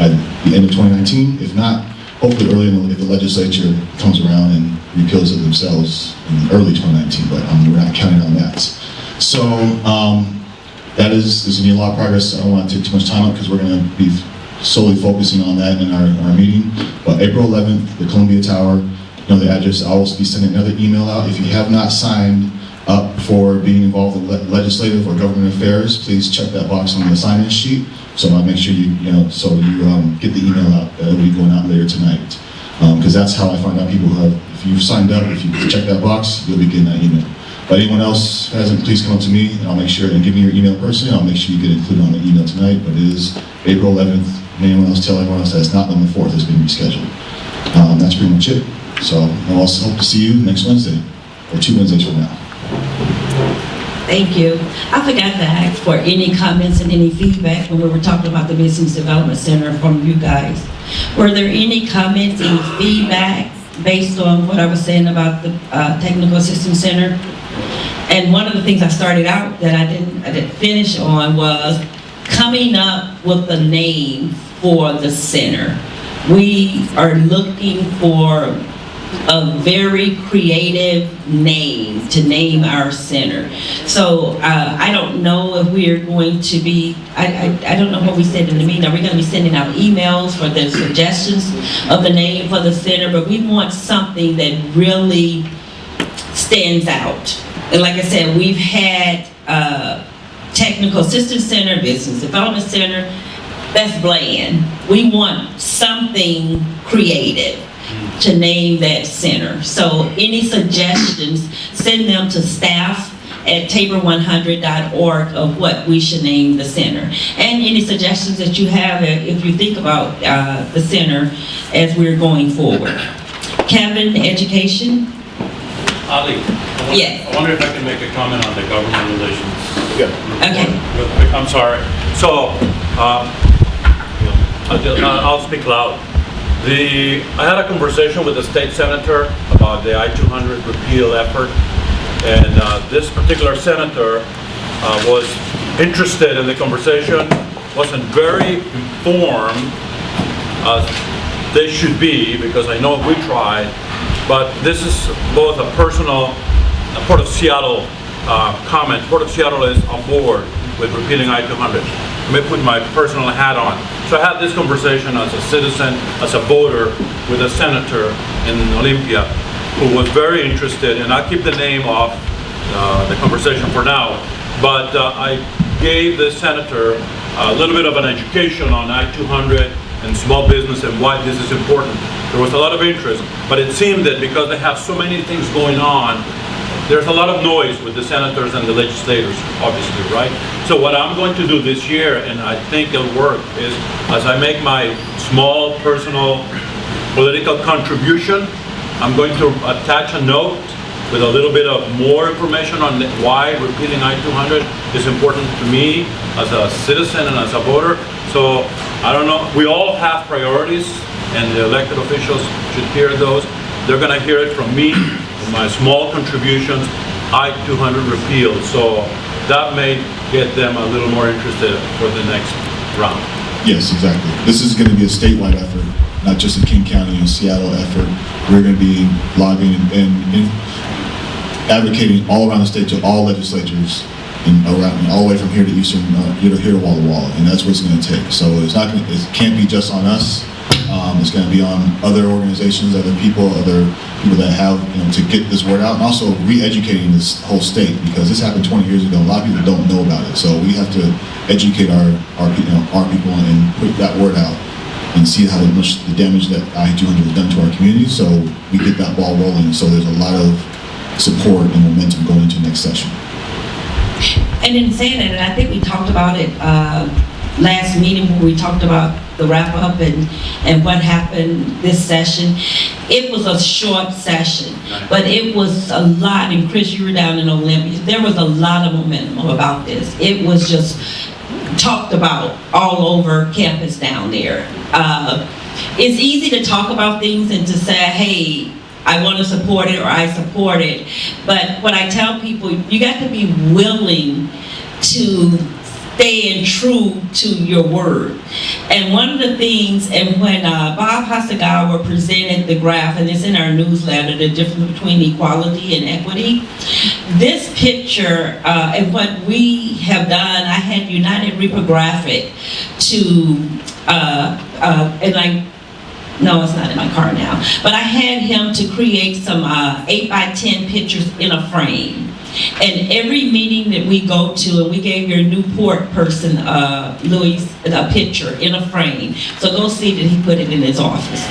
the end of 2019. If not, hopefully early if the legislature comes around and repeals it themselves in early 2019, but we're not counting on that. So that is, there's gonna be a lot of progress. I don't want to take too much time up because we're gonna be solely focusing on that in our meeting. But April 11th, the Columbia Tower, you know the address. I'll also be sending another email out. If you have not signed up for being involved in legislative or government affairs, please check that box on the sign-in sheet. So I'll make sure you get the email out. It'll be going out later tonight. Because that's how I find out people who have, if you've signed up, if you check that box, you'll be getting that email. But anyone else hasn't, please come up to me and I'll make sure and give me your email personally. I'll make sure you get included on the email tonight. But it is April 11th. Anyone else, tell everyone else that it's not on the 4th, it's been rescheduled. That's pretty much it. So I'll also hope to see you next Wednesday, or 2 Wednesdays from now. Thank you. I forgot to ask for any comments and any feedback when we were talking about the Business Development Center from you guys. Were there any comments, any feedback based on what I was saying about the Technical Assistance Center? And one of the things I started out that I didn't finish on was coming up with the name for the center. We are looking for a very creative name to name our center. So I don't know if we are going to be, I don't know what we said in the meeting. Are we going to be sending out emails for the suggestions of the name for the center? But we want something that really stands out. And like I said, we've had Technical Assistance Center, Business Development Center. That's bland. We want something creative to name that center. So any suggestions, send them to staff@tabor100.org of what we should name the center. And any suggestions that you have if you think about the center as we're going forward. Kevin, education? Ali, Yes. I wonder if I can make a comment on the government relations. Yeah. Okay. I'm sorry. So, I'll speak loud. I had a conversation with the state senator about the I-200 repeal effort, and this particular senator was interested in the conversation, wasn't very informed as they should be, because I know we tried, but this is both a personal Port of Seattle comment. Port of Seattle is on board with repealing I-200. Let me put my personal hat on. So I had this conversation as a citizen, as a voter, with a senator in Olympia who was very interested, and I'll keep the name off the conversation for now, but I gave the senator a little bit of an education on I-200 and small business and why this is important. There was a lot of interest, but it seemed that because they have so many things going on, there's a lot of noise with the senators and the legislators, obviously, right? So what I'm going to do this year, and I think it'll work, is as I make my small personal political contribution, I'm going to attach a note with a little bit of more information on why repealing I-200 is important to me as a citizen and as a voter. So I don't know, we all have priorities, and the elected officials should hear those. They're going to hear it from me, my small contributions, I-200 repeal. So that may get them a little more interested for the next round. Yes, exactly. This is going to be a statewide effort, not just a King County and Seattle effort. We're going to be lobbying and advocating all around the state to all legislatures and around, all the way from here to Eastern, here to Walla Walla, and that's what it's going to take. So it's not, it can't be just on us. It's going to be on other organizations, other people that have, to get this word out, and also re-educating this whole state, because this happened 20 years ago. A lot of people don't know about it, so we have to educate our people and put that word out and see how much the damage that I-200 has done to our community. So we get that ball rolling. So there's a lot of support and momentum going into next session. And in saying that, and I think we talked about it last meeting where we talked about the wrap-up and what happened this session. It was a short session, but it was a lot, and Chris, you were down in Olympia. There was a lot of momentum about this. It was just talked about all over campus down there. It's easy to talk about things and to say, hey, I want to support it or I support it. But what I tell people, you got to be willing to staying true to your word. And one of the things, and when Bob Hasagawa presented the graph, and it's in our newsletter, the difference between equality and equity, this picture, and what we have done, I had United Reprographic no, it's not in my car now, but I had him to create some 8x10 pictures in a frame. And every meeting that we go to, and we gave your Newport person, Louis, a picture in a frame. So go see that he put it in his office.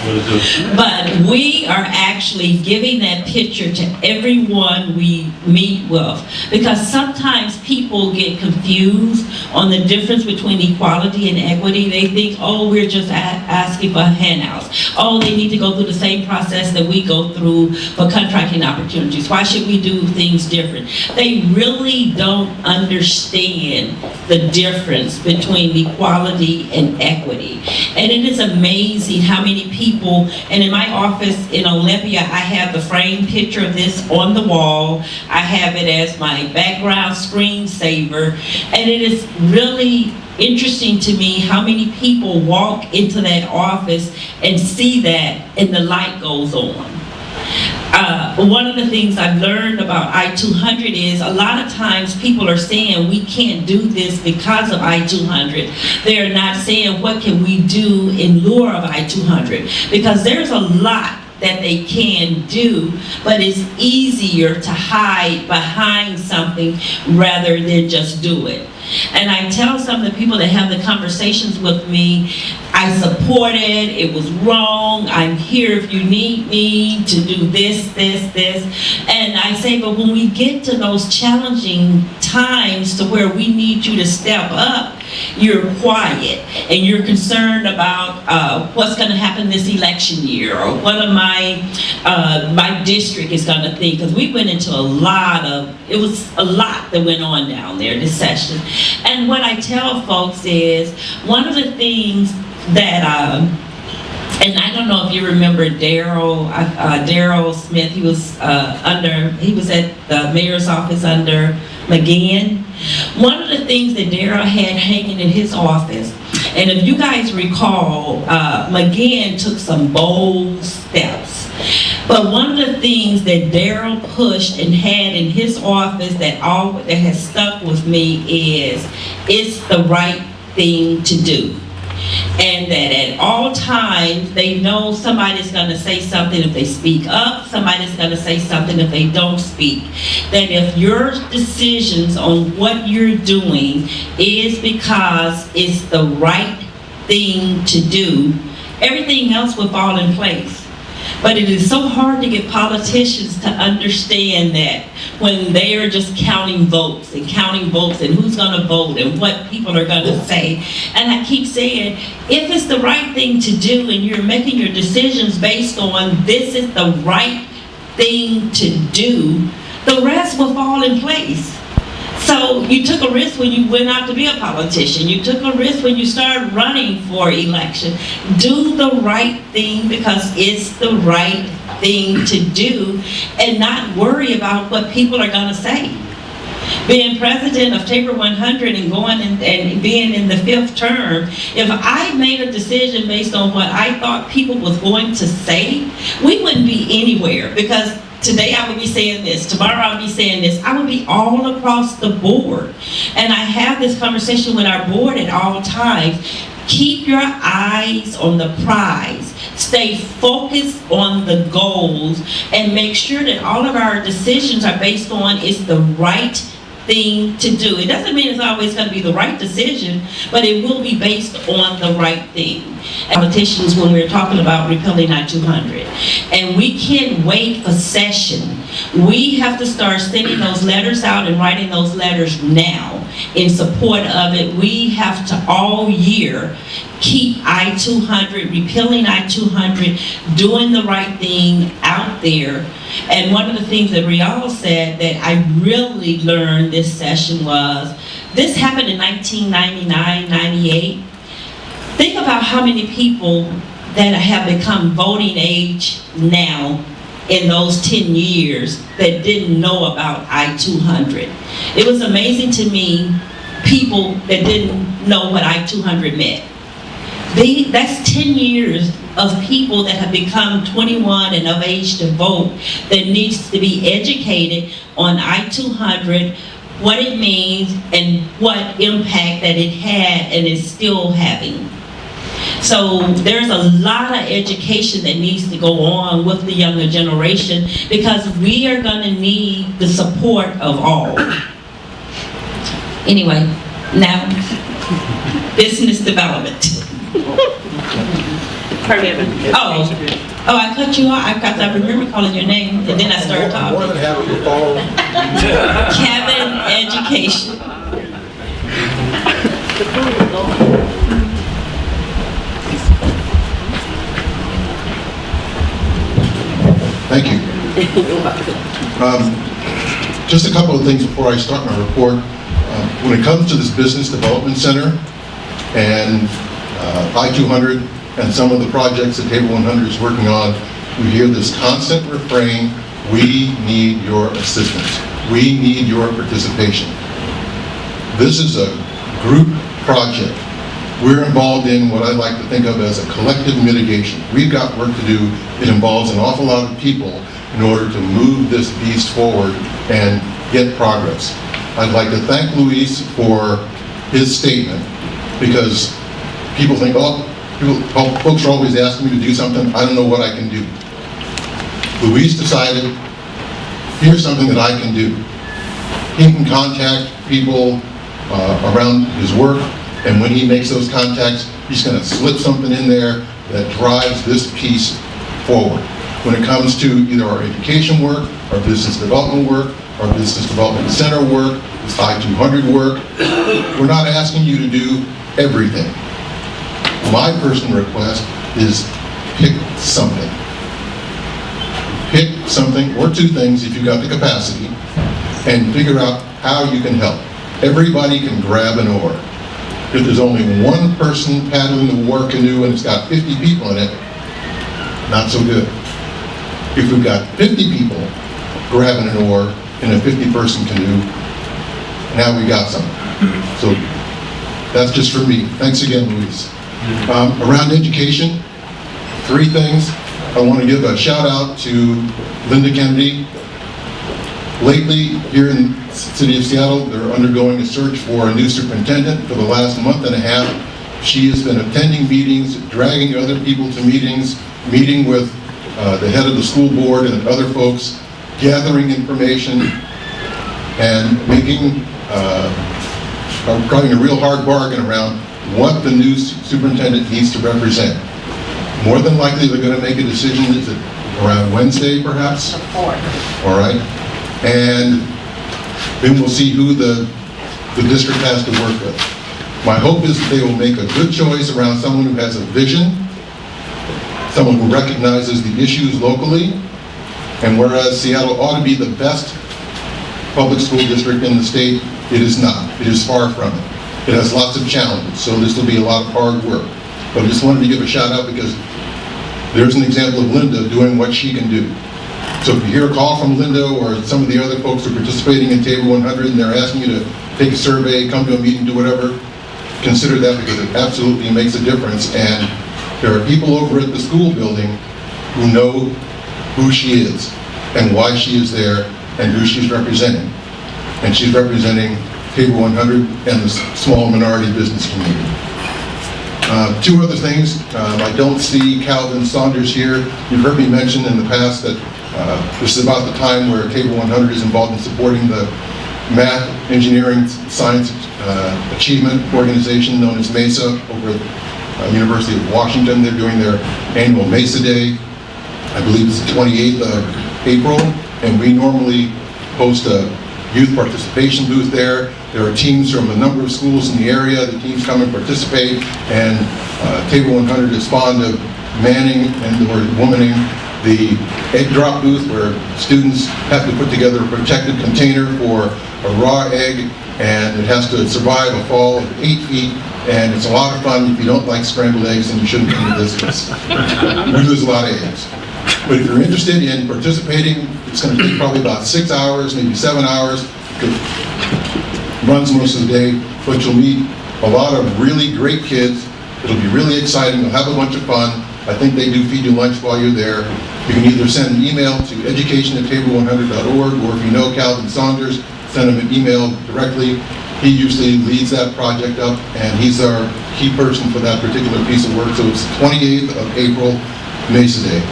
But we are actually giving that picture to everyone we meet with. Because sometimes people get confused on the difference between equality and equity. They think, oh, we're just asking for handouts. Oh, they need to go through the same process that we go through for contracting opportunities. Why should we do things different? They really don't understand the difference between equality and equity. And it is amazing how many people, and in my office in Olympia, I have the framed picture of this on the wall. I have it as my background screensaver. And it is really interesting to me how many people walk into that office and see that and the light goes on. One of the things I've learned about I-200 is a lot of times people are saying we can't do this because of I-200. They're not saying what can we do in lieu of I-200, because there's a lot that they can do, but it's easier to hide behind something rather than just do it. And I tell some of the people that have the conversations with me, I support it, it was wrong, I'm here if you need me to do this. And I say, but when we get to those challenging times to where we need you to step up, you're quiet and you're concerned about what's going to happen this election year, or what of my district is going to think, because we went into it was a lot that went on down there this session. And what I tell folks is, one of the things that, and I don't know if you remember Daryl Smith, he was at the mayor's office under McGinn. One of the things that Daryl had hanging in his office, and if you guys recall, McGinn took some bold steps. But one of the things that Daryl pushed and had in his office that has stuck with me is, it's the right thing to do. And that at all times, they know somebody's going to say something if they speak up, somebody's going to say something if they don't speak. That if your decisions on what you're doing is because it's the right thing to do, everything else will fall in place. But it is so hard to get politicians to understand that when they are just counting votes and who's going to vote and what people are going to say. And I keep saying, if it's the right thing to do and you're making your decisions based on this is the right thing to do, the rest will fall in place. So you took a risk when you went out to be a politician. You took a risk when you started running for election. Do the right thing because it's the right thing to do, and not worry about what people are going to say. Being president of Tabor 100 and going and being in the 5th term, if I made a decision based on what I thought people was going to say, we wouldn't be anywhere, because today I would be saying this, tomorrow I would be saying this. I would be all across the board. And I have this conversation with our board at all times. Keep your eyes on the prize. Stay focused on the goals and make sure that all of our decisions are based on it's the right thing to do. It doesn't mean it's always going to be the right decision, but it will be based on the right thing. Politicians, when we're talking about repealing I-200, and we can't wait for session. We have to start sending those letters out and writing those letters now in support of it. We have to all year keep I-200, repealing I-200, doing the right thing out there. And one of the things that Rial said that I really learned this session was, this happened in 1999, 98. Think about how many people that have become voting age now in those 10 years that didn't know about I-200. It was amazing to me, people that didn't know what I-200 meant. That's 10 years of people that have become 21 and of age to vote that needs to be educated on I-200, what it means and what impact that it had and is still having. So there's a lot of education that needs to go on with the younger generation, because we are going to need the support of all. Anyway, now, business development. Oh, I cut you off. I remember calling your name, and then I started talking. More than happy to follow. Cabin education. Thank you. Just a couple of things before I start my report. When it comes to this Business Development Center and I-200 and some of the projects that Table 100 is working on, we hear this constant refrain, we need your assistance. We need your participation. This is a group project. We're involved in what I like to think of as a collective mitigation. We've got work to do. It involves an awful lot of people in order to move this beast forward and get progress. I'd like to thank Luis for his statement, because people think, folks are always asking me to do something. I don't know what I can do. Luis decided, here's something that I can do. He can contact people around his work, and when he makes those contacts, he's going to slip something in there that drives this piece forward. When it comes to either our education work, our business development work, our business development center work, this I-200 work, we're not asking you to do everything. My personal request is pick something. Pick something or two things if you've got the capacity, and figure out how you can help. Everybody can grab an oar. If there's only one person paddling the war canoe and it's got 50 people in it, not so good. If we've got 50 people grabbing an oar in a 50-person canoe, now we got something. So that's just for me. Thanks again, Luis. Around education, three things. I want to give a shout out to Linda Kennedy. Lately, here in the city of Seattle, they're undergoing a search for a new superintendent. For the last month and a half, she has been attending meetings, dragging other people to meetings, meeting with the head of the school board and other folks, gathering information, and driving a real hard bargain around what the new superintendent needs to represent. More than likely, they're going to make a decision, is it around Wednesday, perhaps? The 4th. All right. And then we'll see who the district has to work with. My hope is that they will make a good choice around someone who has a vision, someone who recognizes the issues locally, and whereas Seattle ought to be the best public school district in the state, it is not. It is far from it. It has lots of challenges, so this will be a lot of hard work. But I just wanted to give a shout out because there's an example of Linda doing what she can do. So if you hear a call from Linda or some of the other folks who are participating in Table 100 and they're asking you to take a survey, come to a meeting, do whatever, consider that, because it absolutely makes a difference. And there are people over at the school building who know who she is and why she is there and who she's representing. And she's representing Table 100 and the small minority business community. Two other things. I don't see Calvin Saunders here. You've heard me mention in the past that this is about the time where Table 100 is involved in supporting the math, engineering, science achievement organization known as MESA over at University of Washington. They're doing their annual MESA Day. I believe it's the 28th of April, and we normally host a youth participation booth there. There are teams from a number of schools in the area. The teams come and participate, and Table 100 is fond of manning or womaning the egg drop booth, where students have to put together a protected container for a raw egg, and it has to survive a fall of 8 feet, and it's a lot of fun. If you don't like scrambled eggs, then you shouldn't come to this business. We lose a lot of eggs. But if you're interested in participating, it's going to take probably about 6 hours, maybe 7 hours. It runs most of the day, but you'll meet a lot of really great kids. It'll be really exciting. You'll have a bunch of fun. I think they do feed you lunch while you're there. You can either send an email to education@table100.org, or if you know Calvin Saunders, send him an email directly. He usually leads that project up, and he's our key person for that particular piece of work. So it's the 28th of April, Mesa Day.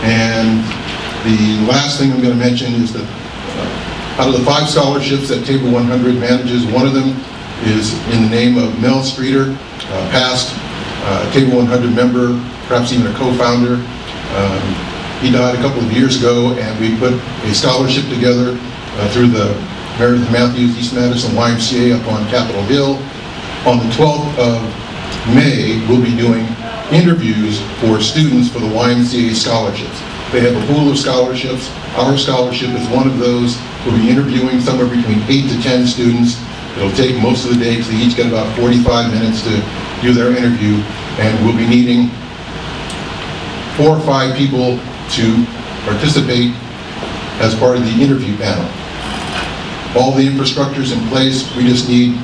And the last thing I'm going to mention is that out of the 5 scholarships that Table 100 manages, one of them is in the name of Mel Streeter, past Table 100 member, perhaps even a co-founder. He died a couple of years ago, and we put a scholarship together through the Meredith Matthews East Madison YMCA up on Capitol Hill. On the 12th of May, we'll be doing interviews for students for the YMCA scholarships. They have a pool of scholarships. Our scholarship is one of those. We'll be interviewing somewhere between 8 to 10 students. It'll take most of the day, because they each get about 45 minutes to do their interview, and we'll be needing 4 or 5 people to participate as part of the interview panel. All the infrastructure's in place. We just need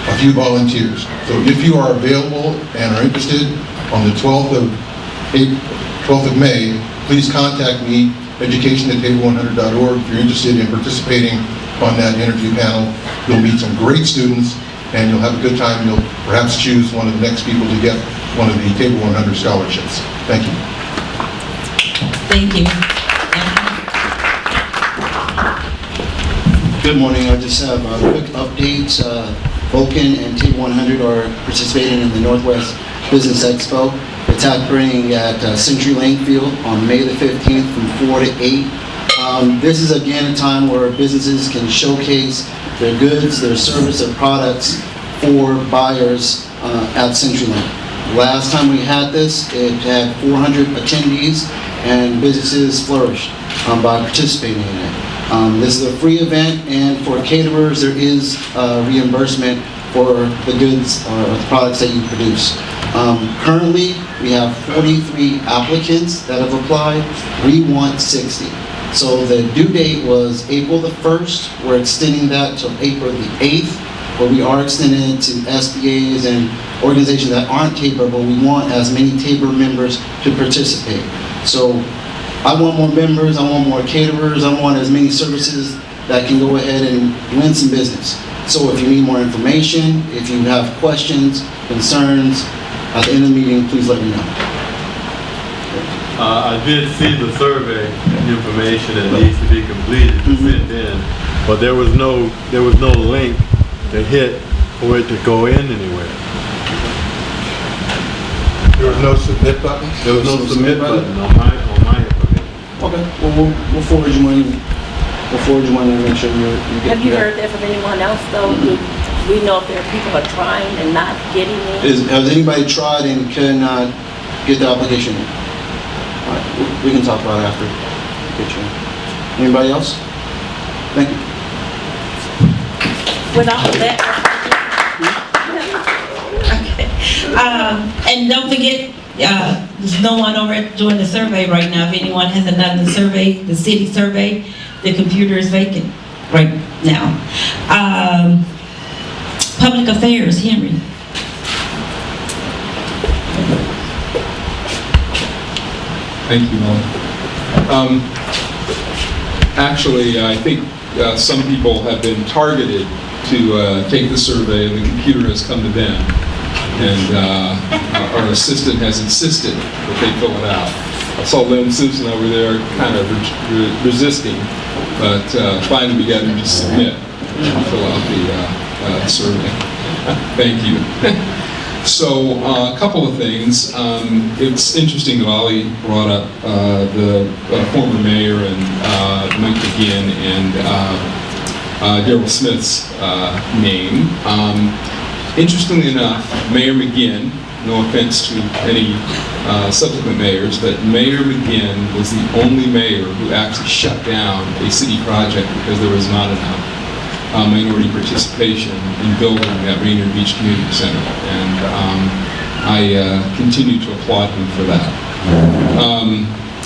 a few volunteers. So if you are available and are interested, on the 12th of May, please contact me, education@table100.org. If you're interested in participating on that interview panel, you'll meet some great students, and you'll have a good time. You'll perhaps choose one of the next people to get one of the Table 100 scholarships. Thank you. Thank you. Good morning. I just have quick updates. Vulcan and Table 100 are participating in the Northwest Business Expo. It's happening at CenturyLink Field on May the 15th from 4 to 8. This is again a time where businesses can showcase their goods, their service, their products for buyers at CenturyLink. Last time we had this, it had 400 attendees, and businesses flourished by participating in it. This is a free event, and for caterers, there is reimbursement for the goods or the products that you produce. Currently, we have 43 applicants that have applied. We want 60. So the due date was April the 1st. We're extending that till April the 8th, but we are extending it to SBAs and organizations that aren't Tabor, but we want as many Tabor members to participate. So I want more members, I want more caterers, I want as many services that can go ahead and win some business. So if you need more information, if you have questions, concerns, at the end of the meeting, please let me know. I did see the survey information that needs to be completed to send in, but there was no link to hit for it to go in anywhere. There was no submit button? There was no submit button on my information. Okay, well, we'll forward you money. We'll forward you money and make sure you get. Have you heard that from anyone else though? Do we know if there are people are trying and not getting in? Has anybody tried and cannot get the application in? All right, we can talk about it after. Get you in. Anybody else? Thank you. With all of that. Okay. And don't forget, there's no one over doing the survey right now. If anyone hasn't done the survey, the city survey, the computer is vacant right now. Public Affairs, Henry. Thank you, Molly. Actually, I think some people have been targeted to take the survey, and the computer has come to them. And our assistant has insisted that they fill it out. I saw Lynn Simpson over there kind of resisting, but finally we got him to submit. to fill out the survey. Thank you. So a couple of things. It's interesting that Ollie brought up the former mayor and Mike McGinn and Daryl Smith's name. Interestingly enough, Mayor McGinn, no offense to any subsequent mayors, but Mayor McGinn was the only mayor who actually shut down a city project because there was not enough minority participation in building that Rainier Beach Community Center, and I continue to applaud him for that.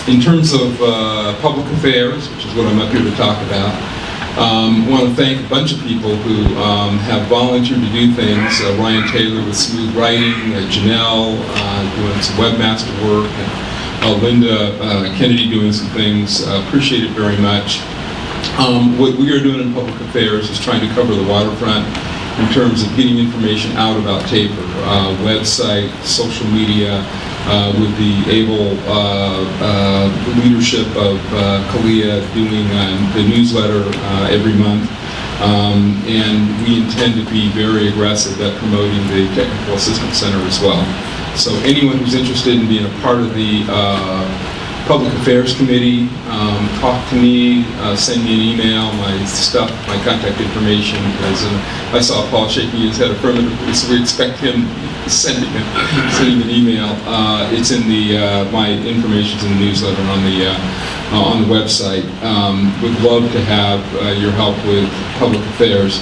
In terms of public affairs, which is what I'm up here to talk about, I want to thank a bunch of people who have volunteered to do things. Ryan Taylor with smooth writing, Janelle doing some webmaster work, and Linda Kennedy doing some things. Appreciate it very much. What we are doing in public affairs is trying to cover the waterfront in terms of getting information out about Tabor, website, social media, with the able leadership of Kalia doing the newsletter every month. And we intend to be very aggressive at promoting the Technical Assistance Center as well. So anyone who's interested in being a part of the Public Affairs Committee, talk to me, send me an email, my contact information, because I saw Paul shaking his head affirmatively, so we expect him to send him an email. It's in my information's in the newsletter on the website. Would love to have your help with public affairs.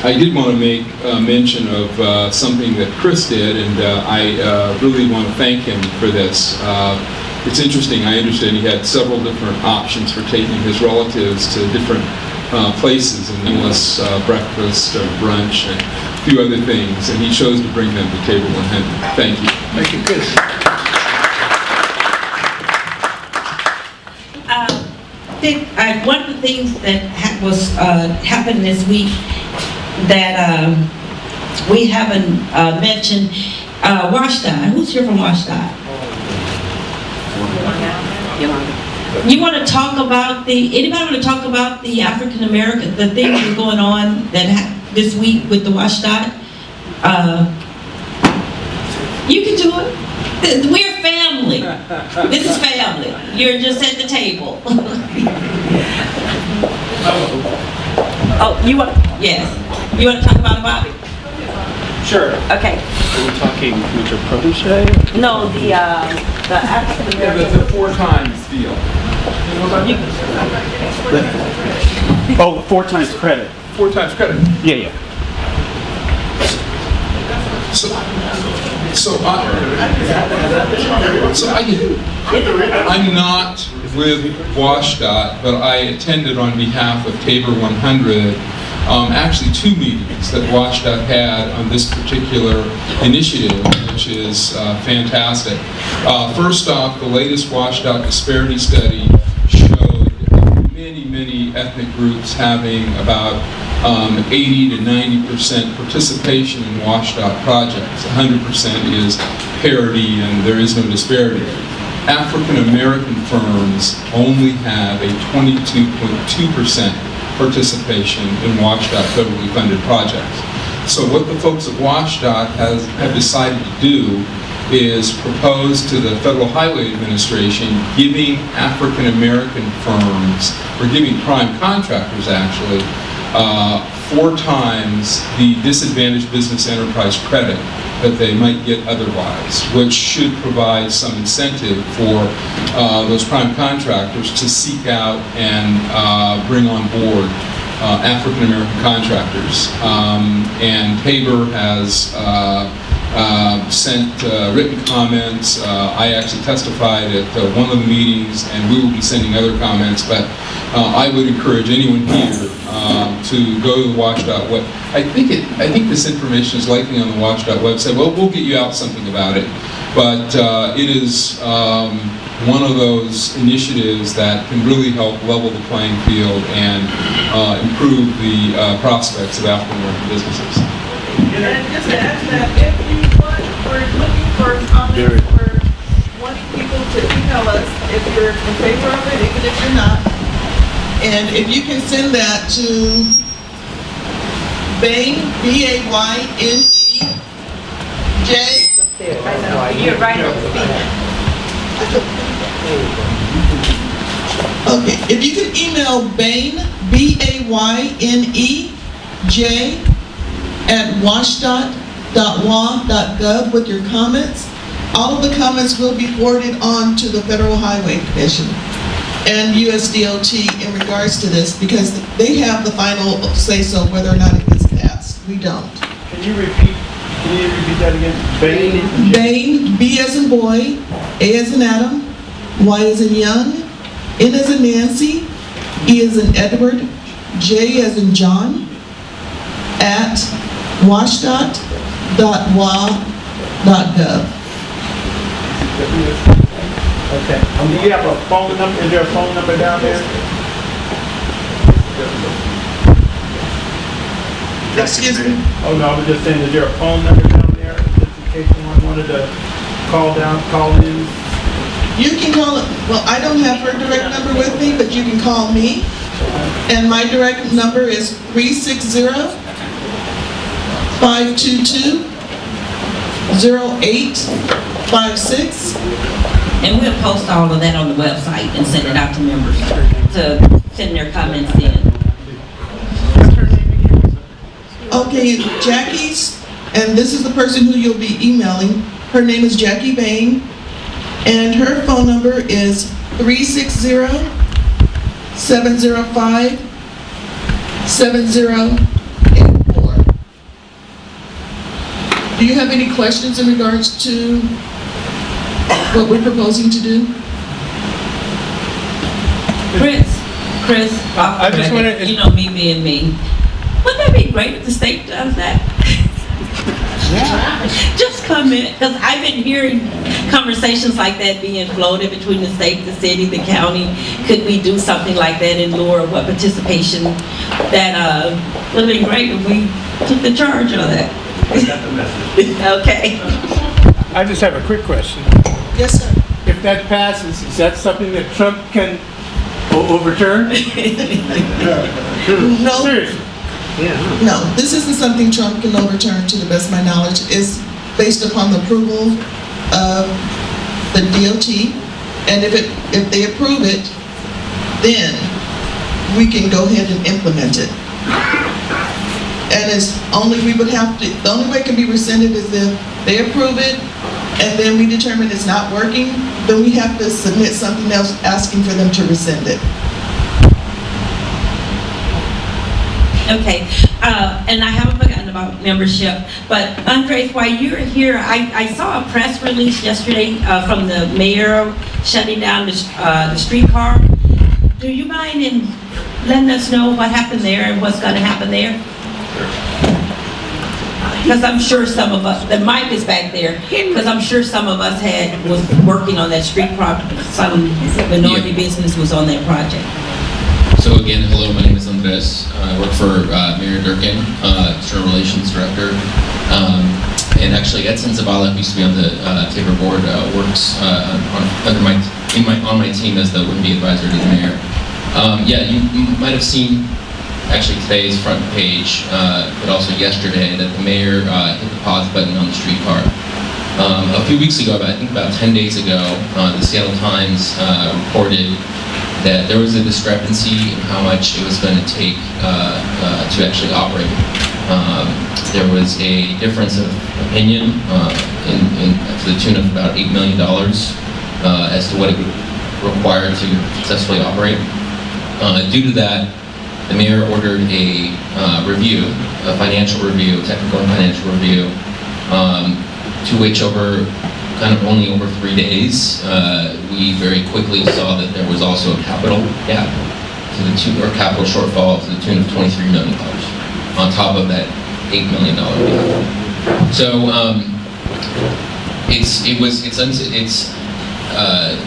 I did want to make mention of something that Chris did, and I really want to thank him for this. It's interesting, I understand he had several different options for taking his relatives to different places, and endless breakfast, brunch, and a few other things, and he chose to bring them to Tabor 100. Thank you. Thank you, Chris. One of the things that happened this week that we haven't mentioned, WashDOT. Who's here from WashDOT? You want to talk about anybody want to talk about the African American, the thing that's going on this week with the WashDOT? You can do it. We're family. This is family. You're just at the table. Oh, you want? Yes. You want to talk about it? Sure. Okay. Are we talking with your protege? No, the African American. The 4 times deal. Oh, 4 times credit. 4 times credit. Yeah. I'm not with WashDOT, but I attended on behalf of Tabor 100 actually 2 meetings that WashDOT had on this particular initiative, which is fantastic. First off, the latest WashDOT disparity study showed many ethnic groups having about 80 to 90% participation in WashDOT projects. 100% is parity and there is no disparity. African American firms only have a 22.2% participation in WashDOT federally funded projects. So what the folks at WashDOT have decided to do is propose to the Federal Highway Administration giving African American firms, or giving prime contractors actually, 4 times the disadvantaged business enterprise credit that they might get otherwise, which should provide some incentive for those prime contractors to seek out and bring on board African American contractors. And Tabor has sent written comments. I actually testified at one of the meetings, and we will be sending other comments, but I would encourage anyone here to go to the WashDOT web. I think this information is likely on the WashDOT website. Well, we'll get you out something about it, but it is one of those initiatives that can really help level the playing field and improve the prospects of African American businesses. And just to add to that, if you want, we're looking for comments, we're wanting people to email us if you're in favor of it, even if you're not. And if you can send that to Bain, B-A-Y-N-E, J. You're right on the speaker. Okay, if you could email Bain, B-A-Y-N-E, J, at washdot.wa.gov with your comments. All of the comments will be forwarded on to the Federal Highway Commission and USDOT in regards to this, because they have the final say-so whether or not it gets passed. We don't. Can you repeat that again? Bain? Bain, B as in boy, A as in Adam, Y as in young, N as in Nancy, E as in Edward, J as in John, at washdot.wa.gov. Okay. Do you have a phone number? Is there a phone number down there? Excuse me? Oh, no, I was just saying, is there a phone number down there, just in case someone wanted to call in? You can call it, well, I don't have her direct number with me, but you can call me. And my direct number is 360-522-0856. And we'll post all of that on the website and send it out to members to send their comments in. Okay, Jackie's, and this is the person who you'll be emailing. Her name is Jackie Bain, and her phone number is 360-705-7084. Do you have any questions in regards to what we're proposing to do? Chris, I just wanted, you know me being me. Wouldn't that be great if the state does that? Just come in, because I've been hearing conversations like that being floated between the state, the city, the county. Could we do something like that in lieu of what participation? That would have been great if we took the charge of that. Okay. I just have a quick question. Yes, sir. If that passes, is that something that Trump can overturn? No. Seriously? No, this isn't something Trump can overturn, to the best of my knowledge. It's based upon the approval of the DOT, and if they approve it, then we can go ahead and implement it. And it's only, we would have to, the only way it can be rescinded is if they approve it, and then we determine it's not working, then we have to submit something else asking for them to rescind it. Okay, and I haven't forgotten about membership, but Andres, while you're here, I saw a press release yesterday from the mayor shutting down the streetcar. Do you mind in letting us know what happened there and what's going to happen there? Because I'm sure some of us, the mic is back there, because I'm sure some of us was working on that street project, some minority business was on that project. So again, hello, my name is Andres. I work for Mayor Durkin, External Relations Director. And actually, Edson Zavala, who used to be on the Tabor board, works on my team as the would-be advisor to the mayor. Yeah, you might have seen actually today's front page, but also yesterday, that the mayor hit the pause button on the streetcar. A few weeks ago, I think about 10 days ago, the Seattle Times reported that there was a discrepancy in how much it was going to take to actually operate. There was a difference of opinion to the tune of about $8 million as to what it would require to successfully operate. Due to that, the mayor ordered a review, a financial review, technical and financial review, to which only over 3 days, we very quickly saw that there was also a capital gap or capital shortfall to the tune of $23 million on top of that $8 million gap. So it's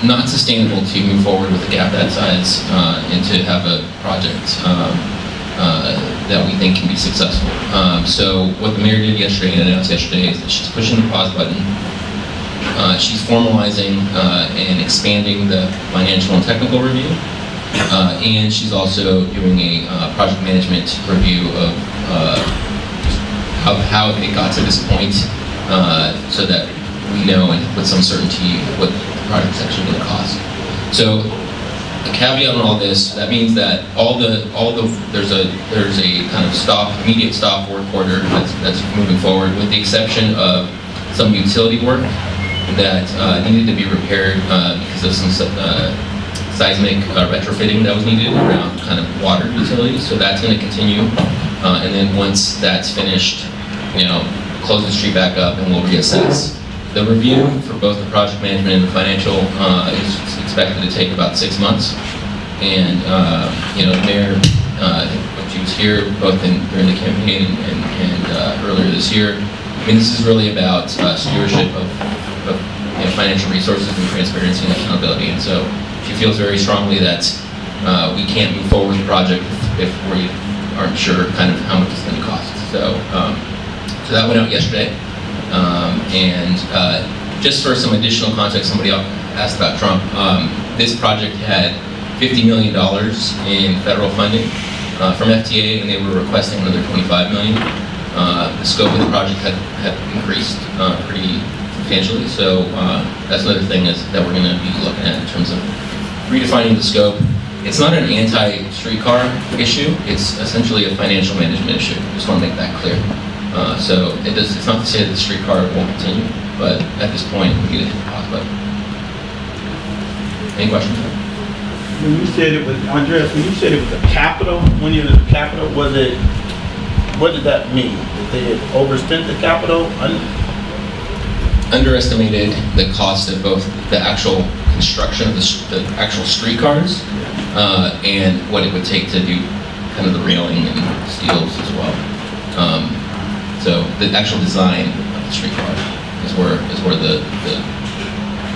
not sustainable to move forward with a gap that size and to have a project that we think can be successful. So what the mayor did yesterday and announced yesterday is that she's pushing the pause button. She's formalizing and expanding the financial and technical review, and she's also doing a project management review of how it got to this point, so that we know and with some certainty what the project's actually going to cost. So a caveat on all this, that means that there's a kind of immediate stop work order that's moving forward, with the exception of some utility work that needed to be repaired because of some seismic retrofitting that was needed around kind of water utilities. So that's going to continue, and then once that's finished, close the street back up and we'll reassess. The review for both the project management and the financial is expected to take about 6 months. And the mayor, when she was here, both during the campaign and earlier this year, I mean, this is really about stewardship of financial resources and transparency and accountability. And so she feels very strongly that we can't move forward with the project if we aren't sure kind of how much it's going to cost. So that went out yesterday. And just for some additional context, somebody asked about Trump. This project had $50 million in federal funding from FTA, and they were requesting another $25 million. The scope of the project had increased pretty substantially, so that's another thing that we're going to be looking at in terms of redefining the scope. It's not an anti-streetcar issue, it's essentially a financial management issue. Just want to make that clear. So it's not to say that the streetcar won't continue, but at this point, we need to talk about it. Any questions? When you said it was, Andres, when you said it was a capital, when you was a capital, what did that mean? That they had overspent the capital? Underestimated the cost of both the actual construction of the actual streetcars and what it would take to do kind of the railing and steels as well. So the actual design of the streetcar is where the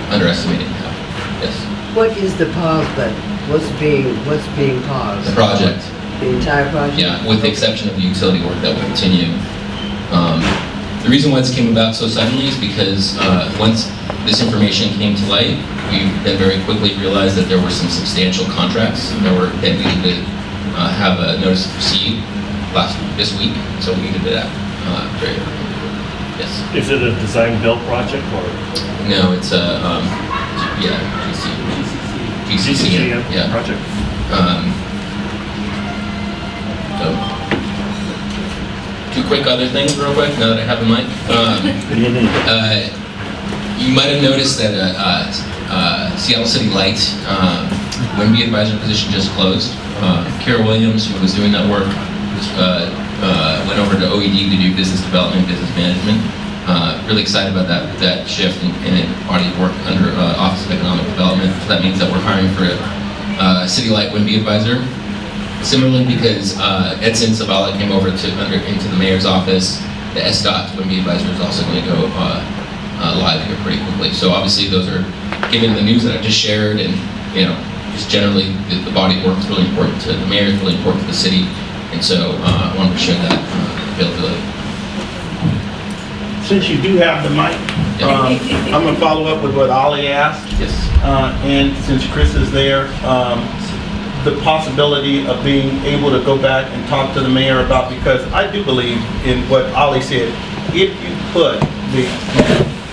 underestimating happened. Yes. What is the pause button? What's being paused? The project. The entire project? Yeah, with the exception of the utility work that will continue. The reason why this came about so suddenly is because once this information came to light, we then very quickly realized that there were some substantial contracts that needed to have a notice to proceed this week, so we needed that very early. Yes. Is it a design-build project or? No, it's a GCC project. So, two quick other things real quick, now that I have the mic. You might have noticed that Seattle City Light Wind advisor position just closed. Kara Williams, who was doing that work, went over to OED to do business development, business management. Really excited about that shift and it already worked under Office of Economic Development. So that means that we're hiring for a City Light Wind advisor. Similarly, because Edson Zavala came over into the mayor's office, the SDOT Wind advisor is also going to go live here pretty quickly. So obviously those are, given the news that I just shared and just generally the body of work is really important to the mayor, it's really important to the city. And so I wanted to share that availability. Since you do have the mic, I'm going to follow up with what Ollie asked. Yes. And since Chris is there, the possibility of being able to go back and talk to the mayor about, because I do believe in what Ollie said, if you put the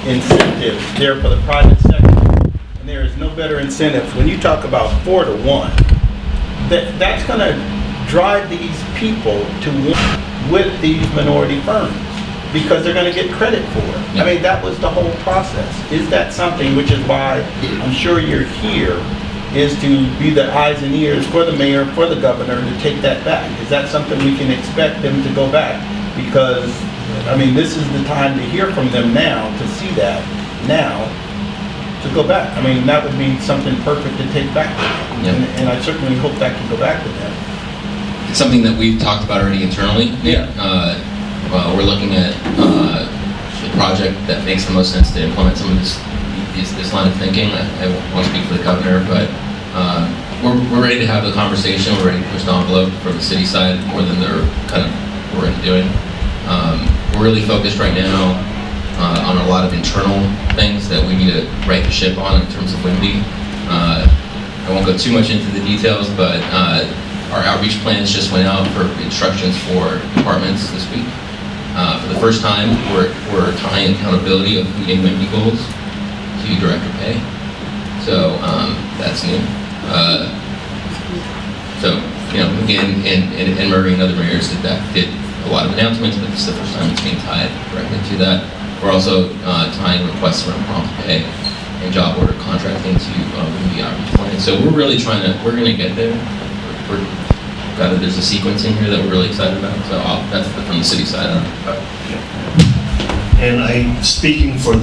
incentives there for the private sector, and there is no better incentives, when you talk about 4 to 1, that's going to drive these people to work with these minority firms because they're going to get credit for it. I mean, that was the whole process. Is that something, which is why I'm sure you're here, is to be the eyes and ears for the mayor, for the governor, to take that back? Is that something we can expect them to go back? Because, I mean, this is the time to hear from them now, to see that now, to go back. I mean, that would be something perfect to take back to them. And I certainly hope that can go back to them. It's something that we've talked about already internally. Yeah. We're looking at a project that makes the most sense to implement some of this line of thinking. I won't speak for the governor, but we're ready to have the conversation. We're ready to push the envelope from the city side more than they're kind of already doing. We're really focused right now on a lot of internal things that we need to right the ship on in terms of WIMBY. I won't go too much into the details, but our outreach plans just went out for instructions for departments this week. For the first time, we're tying accountability of meeting WIMPY goals to director pay. So that's new. So, again, and Murray and other mayors did a lot of announcements, but this is the first time it's being tied directly to that. We're also tying requests around prompt pay and job order contracting to the outreach plan. So we're really we're going to get there. There's a sequence in here that we're really excited about. So that's from the city side. And speaking for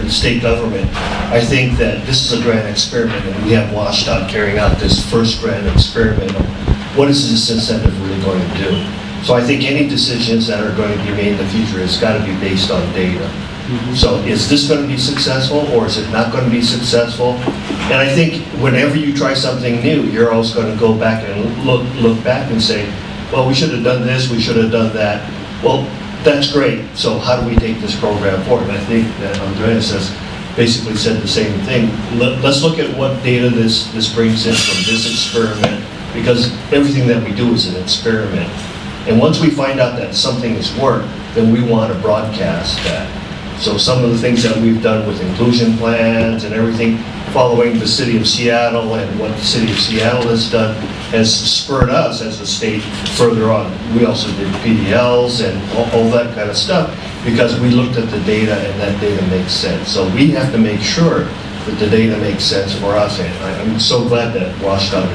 state government, I think that this is a grand experiment, and we have WashDOT carrying out this first grand experiment of what is this incentive really going to do. So I think any decisions that are going to be made in the future has got to be based on data. So is this going to be successful, or is it not going to be successful? And I think whenever you try something new, you're always going to go back and look back and say, well, we should have done this, we should have done that. Well, that's great. So how do we take this program forward? And I think that Andreas has basically said the same thing. Let's look at what data this brings in from this experiment, because everything that we do is an experiment. And once we find out that something has worked, then we want to broadcast that. So some of the things that we've done with inclusion plans and everything, following the city of Seattle and what the city of Seattle has done, has spurred us as a state further on. We also did PDLs and all that kind of stuff because we looked at the data and that data makes sense. So we have to make sure that the data makes sense for us. And I'm so glad that WashDOT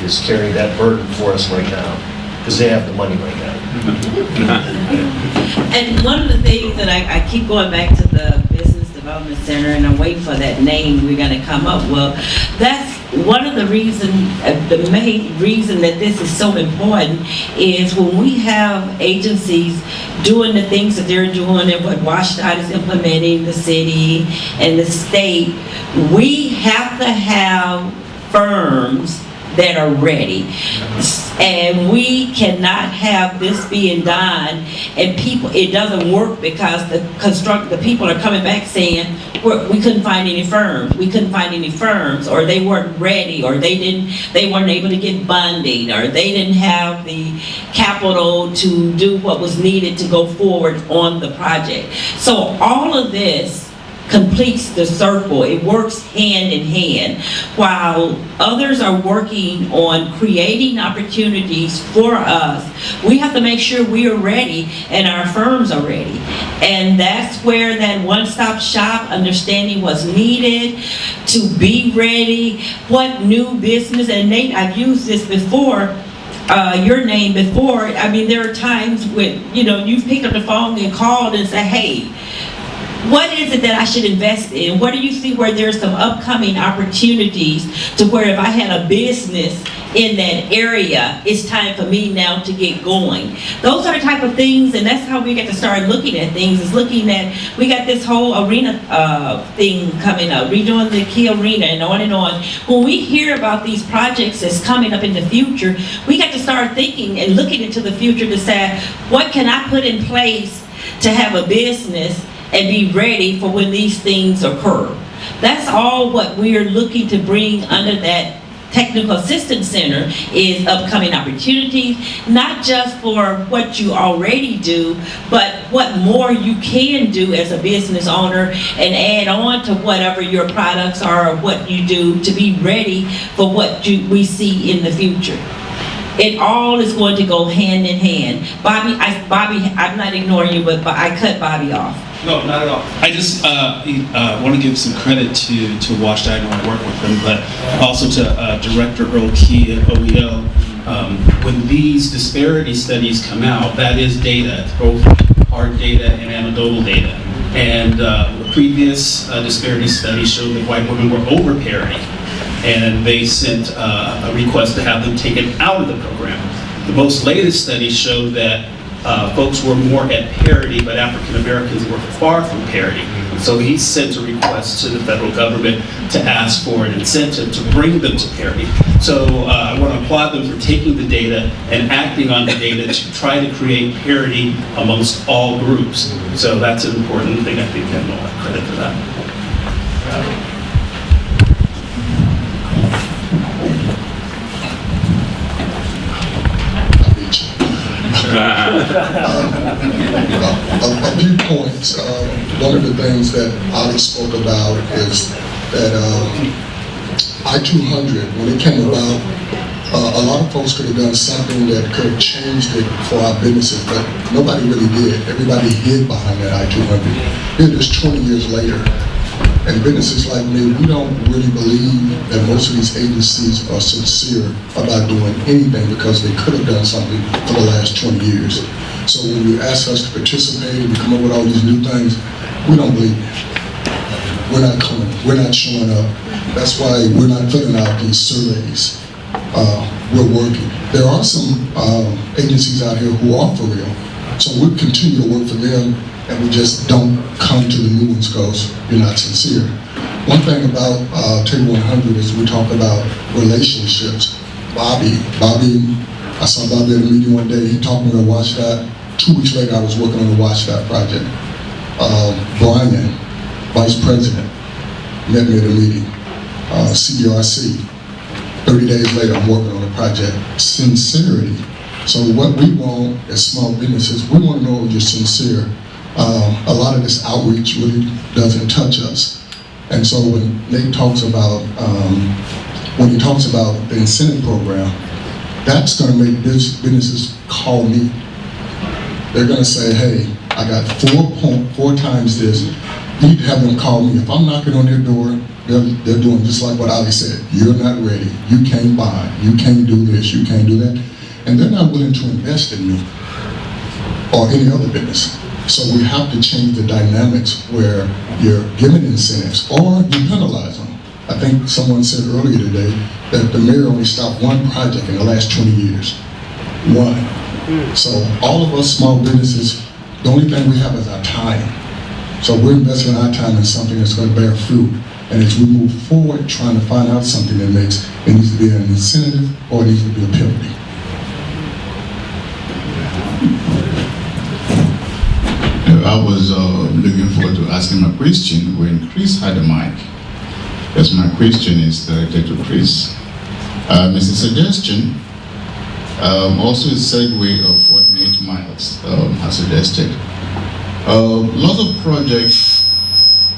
is carrying that burden for us right now, because they have the money right now. And one of the things that I keep going back to the Business Development Center, and I'm waiting for that name we're going to come up with. That's one of the the main reason that this is so important is when we have agencies doing the things that they're doing and what WashDOT is implementing, the city and the state, we have to have firms that are ready. And we cannot have this being done and it doesn't work because the people are coming back saying we couldn't find any firms, or they weren't ready, or they weren't able to get funding, or they didn't have the capital to do what was needed to go forward on the project. So all of this completes the circle. It works hand in hand. While others are working on creating opportunities for us, we have to make sure we are ready and our firms are ready. And that's where that one-stop shop, understanding what's needed to be ready, what new business, and Nate, I've used this before, your name before. I mean, there are times when, you've picked up the phone and called and said, hey, what is it that I should invest in? What do you see where there's some upcoming opportunities to where if I had a business in that area, it's time for me now to get going? Those are the type of things, and that's how we get to start looking at things, is looking at, we got this whole arena thing coming up, redoing the key arena and on and on. When we hear about these projects that's coming up in the future, we got to start thinking and looking into the future to say, what can I put in place to have a business and be ready for when these things occur? That's all what we're looking to bring under that Technical Assistance Center, is upcoming opportunities, not just for what you already do, but what more you can do as a business owner and add on to whatever your products are or what you do to be ready for what we see in the future. It all is going to go hand in hand. Bobby, I'm not ignoring you, but I cut Bobby off. No, not at all. I just want to give some credit to WashDOT. I want to work with them, but also to Director Earl Key at OEO. When these disparity studies come out, that is data, both hard data and anecdotal data. And the previous disparity study showed that white women were over parity, and they sent a request to have them taken out of the program. The most latest study showed that folks were more at parity, but African Americans were far from parity. So he sent a request to the federal government to ask for an incentive to bring them to parity. So I want to applaud them for taking the data and acting on the data to try to create parity amongst all groups. So that's an important thing. I think I have a lot of credit for that. A few points. One of the things that Ali spoke about is that I-200, when it came about, a lot of folks could have done something that could have changed it for our businesses, but nobody really did. Everybody hid behind that I-200. Here it is 20 years later, and businesses like me, we don't really believe that most of these agencies are sincere about doing anything because they could have done something for the last 20 years. So when you ask us to participate and come up with all these new things, we don't believe it. We're not coming, we're not showing up. That's why we're not filling out these surveys. We're working. There are some agencies out here who are for real. So we'll continue to work for them, and we just don't come to the new ones because you're not sincere. One thing about Table 100 is we talk about relationships. Bobby, I saw Bobby at a meeting one day, he talked to me about WashDOT. 2 weeks later, I was working on the WashDOT project. Brian, Vice President, met me at a meeting. CDRC, 30 days later, I'm working on the project. Sincerity. So what we want as small businesses, we want to know if you're sincere. A lot of this outreach really doesn't touch us. And so when Nate talks about, when he talks about the incentive program, that's going to make businesses call me. They're going to say, hey, I got 4 times this. You need to have them call me. If I'm knocking on their door, they're doing just like what Ali said. You're not ready. You can't buy. You can't do this. You can't do that. And they're not willing to invest in me or any other business. So we have to change the dynamics where you're giving incentives or you penalize them. I think someone said earlier today that the mayor only stopped 1 project in the last 20 years. 1. So all of us small businesses, the only thing we have is our time. So we're investing our time in something that's going to bear fruit. And as we move forward, trying to find out something that makes, it needs to be an incentive or it needs to be a penalty. I was looking forward to asking my question when Chris had the mic. Yes, my question is directed to Chris. It's a suggestion, also a segue of what Nate Miles has suggested. Lots of projects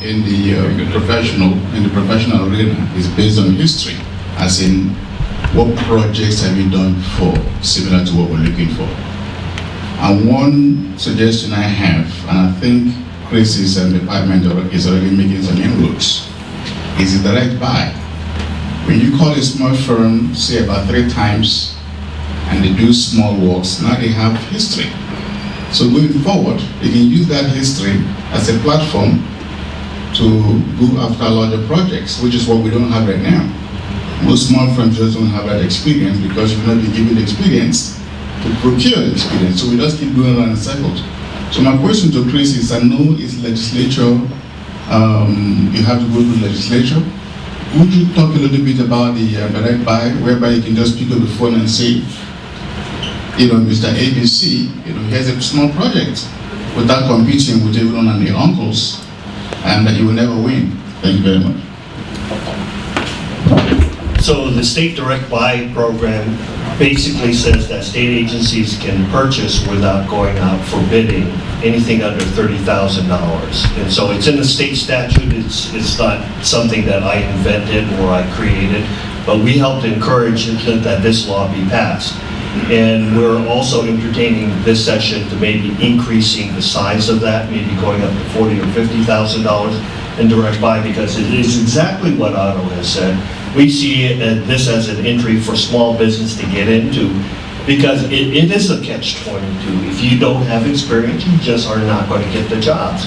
in the professional arena is based on history, as in what projects have you done before, similar to what we're looking for. And one suggestion I have, and I think Chris's department is already making some inroads, is a direct buy. When you call a small firm, say about 3 times, and they do small works, now they have history. So going forward, they can use that history as a platform to go after larger projects, which is what we don't have right now. Most small firms just don't have that experience because you've not been given the experience to procure the experience. So we just keep going around in circles. So my question to Chris is, I know it's legislature, you have to go to legislature. Would you talk a little bit about the direct buy, whereby you can just pick up the phone and say, you know, Mr. ABC, you know, he has a small project without competing with everyone and their uncles, and that you will never win. Thank you very much. So the state direct buy program basically says that state agencies can purchase without going out for bidding anything under $30,000. And so it's in the state statute. It's not something that I invented or I created, but we helped encourage that this law be passed. And we're also entertaining this session to maybe increasing the size of that, maybe going up to $40,000 or $50,000 in direct buy, because it is exactly what Otto has said. We see this as an entry for small business to get into, because it is a catch-22. If you don't have experience, you just are not going to get the jobs.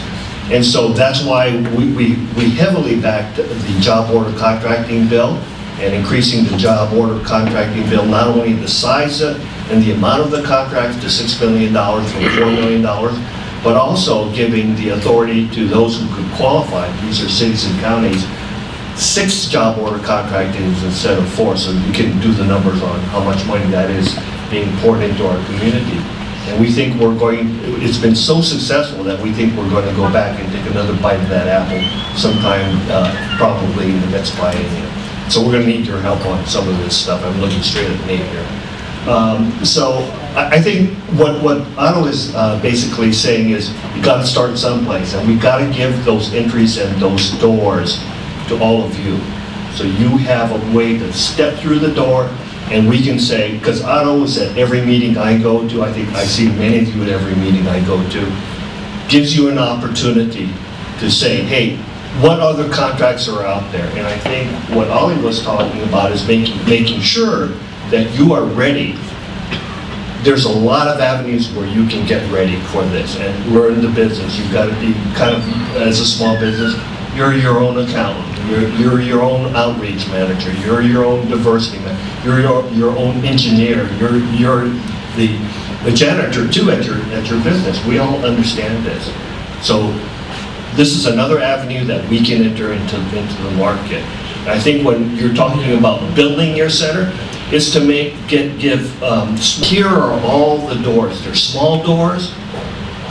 And so that's why we heavily backed the job order contracting bill, and increasing the job order contracting bill, not only the size and the amount of the contracts to $6 million from $4 million, but also giving the authority to those who could qualify, these are cities and counties, 6 job order contractings instead of 4, so you can do the numbers on how much money that is being poured into our community. And we think it's been so successful that we think we're going to go back and take another bite of that apple sometime probably in the next biennium. So we're going to need your help on some of this stuff. I'm looking straight at Nate here. So I think what Otto is basically saying is, you gotta start someplace, and we gotta give those entries and those doors to all of you. So you have a way to step through the door, and we can say, because Otto is at every meeting I go to, I think I see many of you at every meeting I go to, gives you an opportunity to say, hey, what other contracts are out there? And I think what Ollie was talking about is making sure that you are ready. There's a lot of avenues where you can get ready for this, and we're in the business. You've got to be kind of, as a small business, you're your own accountant, you're your own outreach manager, you're your own diversity manager, you're your own engineer, you're the janitor too at your business. We all understand this. So this is another avenue that we can enter into the market. I think when you're talking about building your center, is to here are all the doors. They're small doors,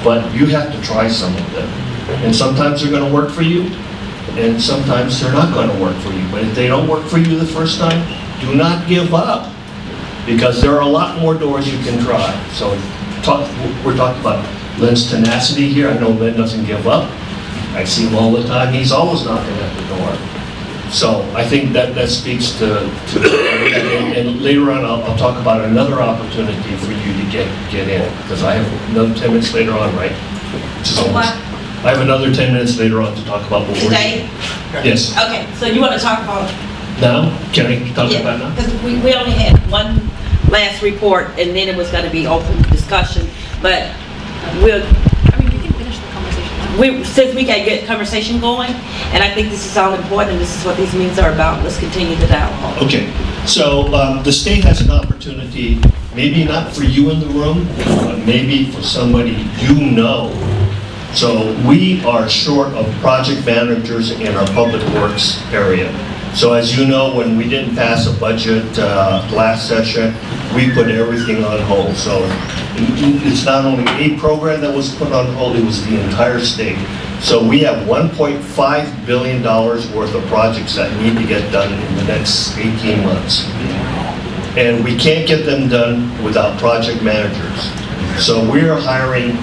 but you have to try some of them. And sometimes they're going to work for you, and sometimes they're not going to work for you. But if they don't work for you the first time, do not give up, because there are a lot more doors you can try. So we're talking about Len's tenacity here. I know Len doesn't give up. I see him all the time. He's always knocking at the door. So I think that speaks to and later on I'll talk about another opportunity for you to get in, because I have another 10 minutes later on, right? I have another 10 minutes later on to talk about what we're doing. Yes. Okay, so you want to talk about? Now? Can I talk about now? Because we only had one last report, and then it was going to be open discussion, but since we got good conversation going, and I think this is all important, this is what these meetings are about, let's continue the dialogue. Okay, so the state has an opportunity, maybe not for you in the room, but maybe for somebody you know. So we are short of project managers in our public works area. So as you know, when we didn't pass a budget last session, we put everything on hold. So it's not only a program that was put on hold, it was the entire state. So we have $1.5 billion worth of projects that need to get done in the next 18 months. And we can't get them done without project managers. So we're hiring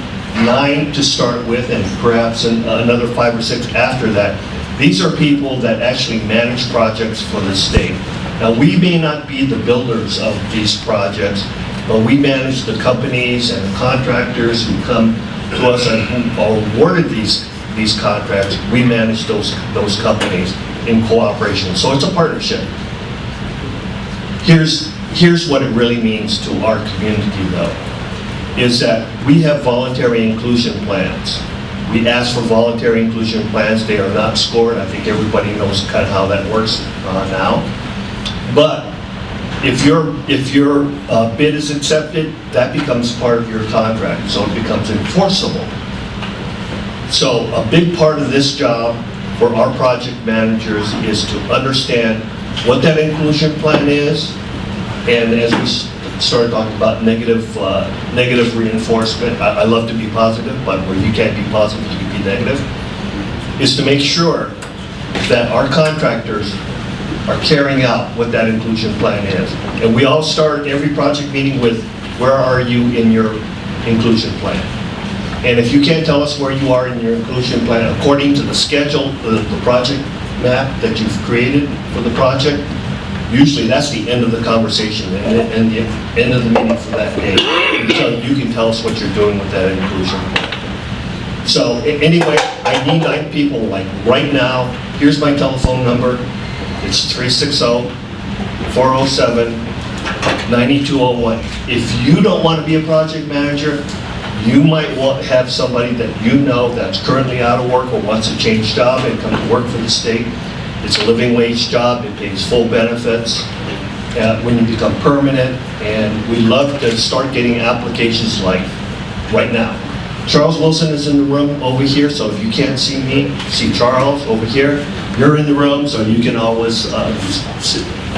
9 to start with, and perhaps another 5 or 6 after that. These are people that actually manage projects for the state. Now, we may not be the builders of these projects, but we manage the companies and the contractors who come to us and who are awarded these contracts. We manage those companies in cooperation. So it's a partnership. Here's what it really means to our community, though, is that we have voluntary inclusion plans. We ask for voluntary inclusion plans. They are not scored. I think everybody knows kind of how that works now. But if your bid is accepted, that becomes part of your contract, so it becomes enforceable. So a big part of this job for our project managers is to understand what that inclusion plan is, and as we started talking about negative reinforcement. I love to be positive, but where you can't be positive, you can be negative, is to make sure that our contractors are carrying out what that inclusion plan is. And we all start every project meeting with, where are you in your inclusion plan? And if you can't tell us where you are in your inclusion plan, according to the schedule, the project map that you've created for the project, usually that's the end of the conversation and the end of the meeting for that day, until you can tell us what you're doing with that inclusion plan. So anyway, I need 9 people, like right now. Here's my telephone number. It's 360-407-9201. If you don't want to be a project manager, you might have somebody that you know that's currently out of work or wants to change job and come to work for the state. It's a living wage job. It pays full benefits when you become permanent. And we love to start getting applications like right now. Charles Wilson is in the room over here, so if you can't see me, see Charles over here. You're in the room, so you can always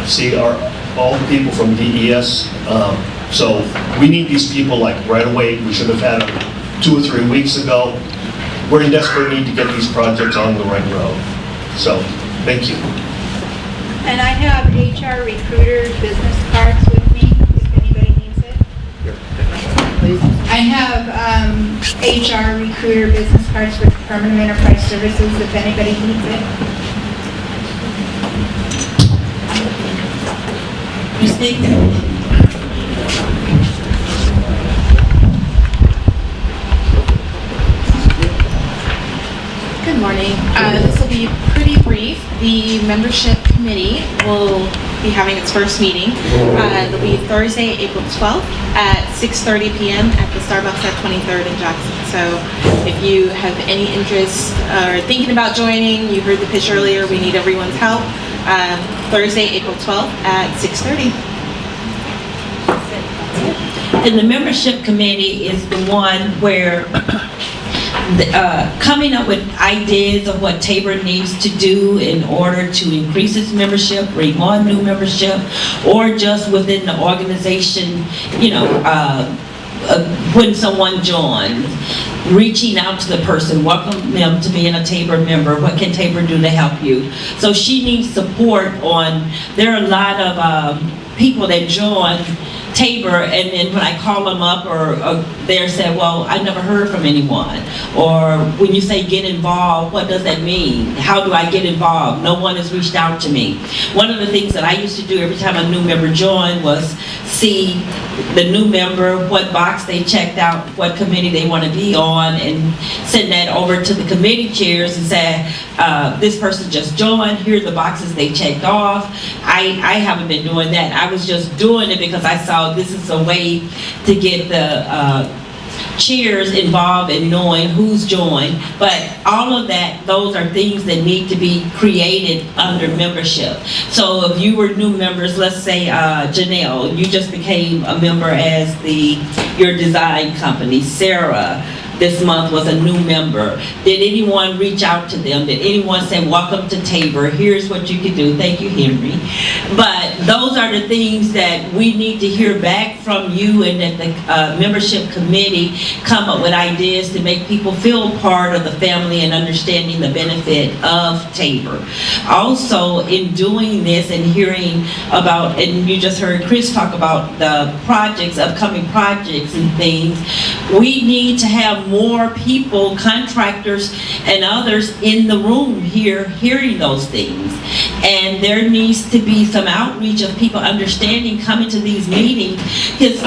see all the people from DES. So we need these people like right away. We should have had them 2 or 3 weeks ago. We're in desperate need to get these projects on the right road. So thank you. And I have HR recruiter business cards with me, if anybody needs it. please. I have HR recruiter business cards with Permanent Enterprise Services if anybody needs it. Good morning. This will be pretty brief. The membership committee will be having its first meeting. It'll be Thursday, April 12th at 6:30 p.m. at the Starbucks at 23rd in Jackson. So if you have any interest or thinking about joining, you heard the pitch earlier, we need everyone's help. Thursday, April 12th at 6:30. And the membership committee is the one where coming up with ideas of what Tabor needs to do in order to increase its membership, bring on new membership, or just within the organization, when someone joins, reaching out to the person, welcome them to being a Tabor member. What can Tabor do to help you? So she needs support on, there are a lot of people that join Tabor, and then when I call them up or they're saying, well, I never heard from anyone. Or when you say get involved, what does that mean? How do I get involved? No one has reached out to me. One of the things that I used to do every time a new member joined was see the new member, what box they checked out, what committee they want to be on, and send that over to the committee chairs and say, this person just joined, here are the boxes they checked off. I haven't been doing that. I was just doing it because I saw this is a way to get the chairs involved in knowing who's joined. But all of that, those are things that need to be created under membership. So if you were new members, let's say Janelle, you just became a member as your design company. Sarah, this month was a new member. Did anyone reach out to them? Did anyone say, welcome to Tabor, here's what you can do? Thank you, Henry. But those are the things that we need to hear back from you, and that the membership committee come up with ideas to make people feel part of the family and understanding the benefit of Tabor. Also, in doing this and hearing about, and you just heard Chris talk about the projects, upcoming projects and things, we need to have more people, contractors and others in the room here hearing those things. And there needs to be some outreach of people understanding, coming to these meetings, because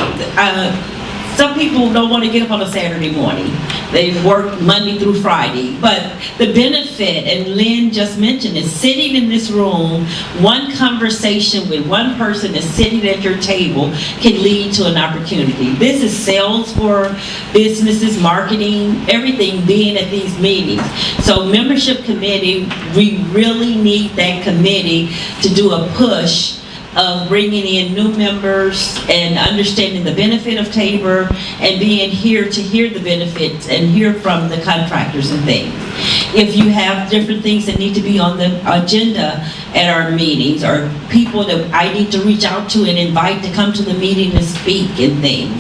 some people don't want to get up on a Saturday morning. They work Monday through Friday. But the benefit, and Lynn just mentioned it, sitting in this room, one conversation with one person that's sitting at your table can lead to an opportunity. This is sales for businesses, marketing, everything being at these meetings. So membership committee, we really need that committee to do a push of bringing in new members and understanding the benefit of Tabor and being here to hear the benefits and hear from the contractors and things. If you have different things that need to be on the agenda at our meetings, or people that I need to reach out to and invite to come to the meeting and speak and things,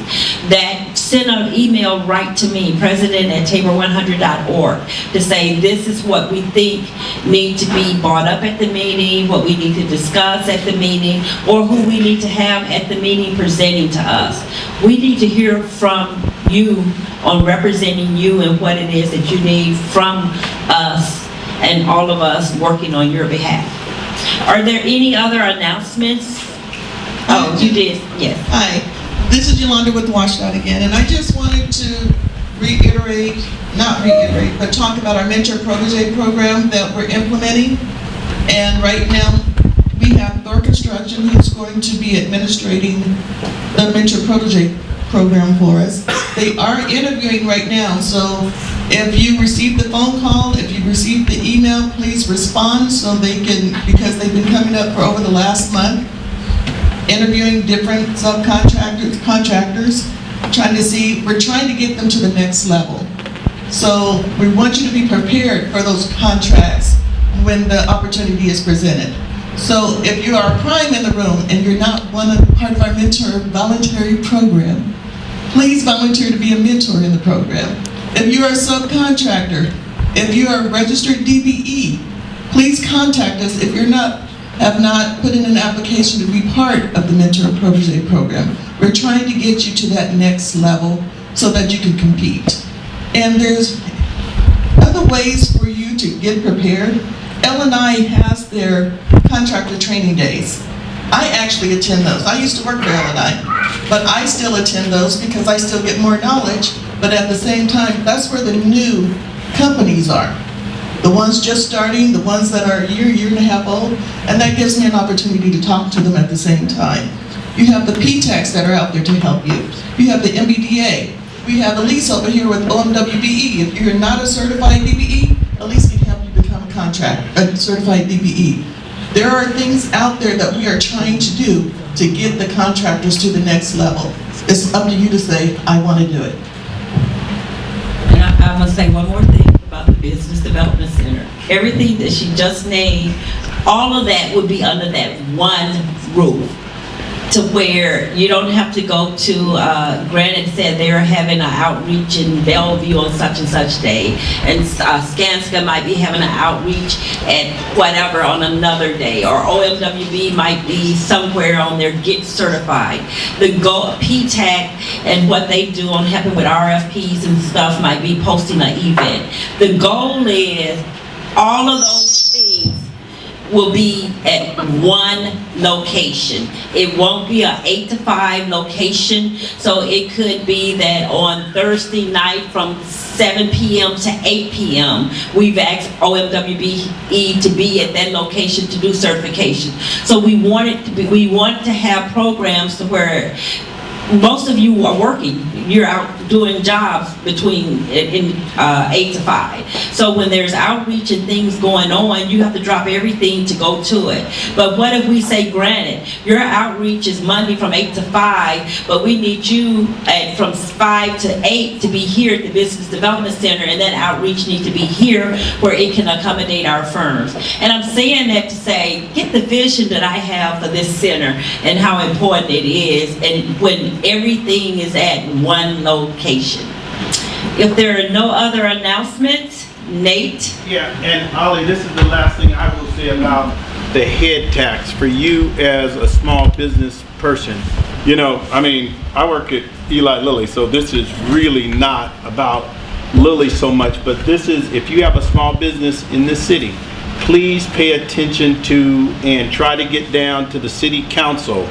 that send an email right to me, president@tabor100.org, to say this is what we think need to be brought up at the meeting, what we need to discuss at the meeting, or who we need to have at the meeting presenting to us. We need to hear from you on representing you and what it is that you need from us and all of us working on your behalf. Are there any other announcements? Oh, you did, yes. Hi, this is Yolanda with WashDOT again, and I just wanted to but talk about our mentor protege program that we're implementing. And right now, we have Thor Construction who's going to be administrating the mentor protege program for us. They are interviewing right now, so if you received the phone call, if you received the email, please respond so they can, because they've been coming up for over the last month, interviewing different contractors, we're trying to get them to the next level. So we want you to be prepared for those contracts when the opportunity is presented. So if you are a prime in the room and you're not part of our mentor voluntary program, please volunteer to be a mentor in the program. If you are a subcontractor, if you are a registered DBE, please contact us if you're have not put in an application to be part of the mentor protege program. We're trying to get you to that next level so that you can compete. And there's other ways for you to get prepared. L&I has their contractor training days. I actually attend those. I used to work for L&I, but I still attend those because I still get more knowledge. But at the same time, that's where the new companies are. The ones just starting, the ones that are a year and a half old, and that gives me an opportunity to talk to them at the same time. You have the PTACs that are out there to help you. You have the MBDA. We have Elise over here with OMWBE. If you're not a certified DBE, Elise can help you become a certified DBE. There are things out there that we are trying to do to get the contractors to the next level. It's up to you to say, I want to do it. And I must say one more thing about the Business Development Center. Everything that she just named, all of that would be under that one roof, to where you don't have to go to, Granite said they were having an outreach in Bellevue on such and such day, and Skanska might be having an outreach at whatever on another day, or OMWB might be somewhere on their Get Certified. The PTAC and what they do on helping with RFPs and stuff might be posting an event. The goal is all of those things will be at one location. It won't be an 8 to 5 location, so it could be that on Thursday night from 7 p.m. to 8 p.m. we've asked OMWBE to be at that location to do certification. So we want to have programs to where most of you are working. You're out doing jobs between 8 to 5. So when there's outreach and things going on, you have to drop everything to go to it. But what if we say, granted, your outreach is Monday from 8 to 5, but we need you from 5 to 8 to be here at the Business Development Center, and that outreach needs to be here where it can accommodate our firms. And I'm saying that to say, get the vision that I have for this center and how important it is, and when everything is at one location. If there are no other announcements, Nate? Yeah, and Ollie, this is the last thing I will say about the head tax for you as a small business person. You know, I mean, I work at Eli Lilly, so this is really not about Lilly so much, but this is, if you have a small business in this city, please pay attention to and try to get down to the city council.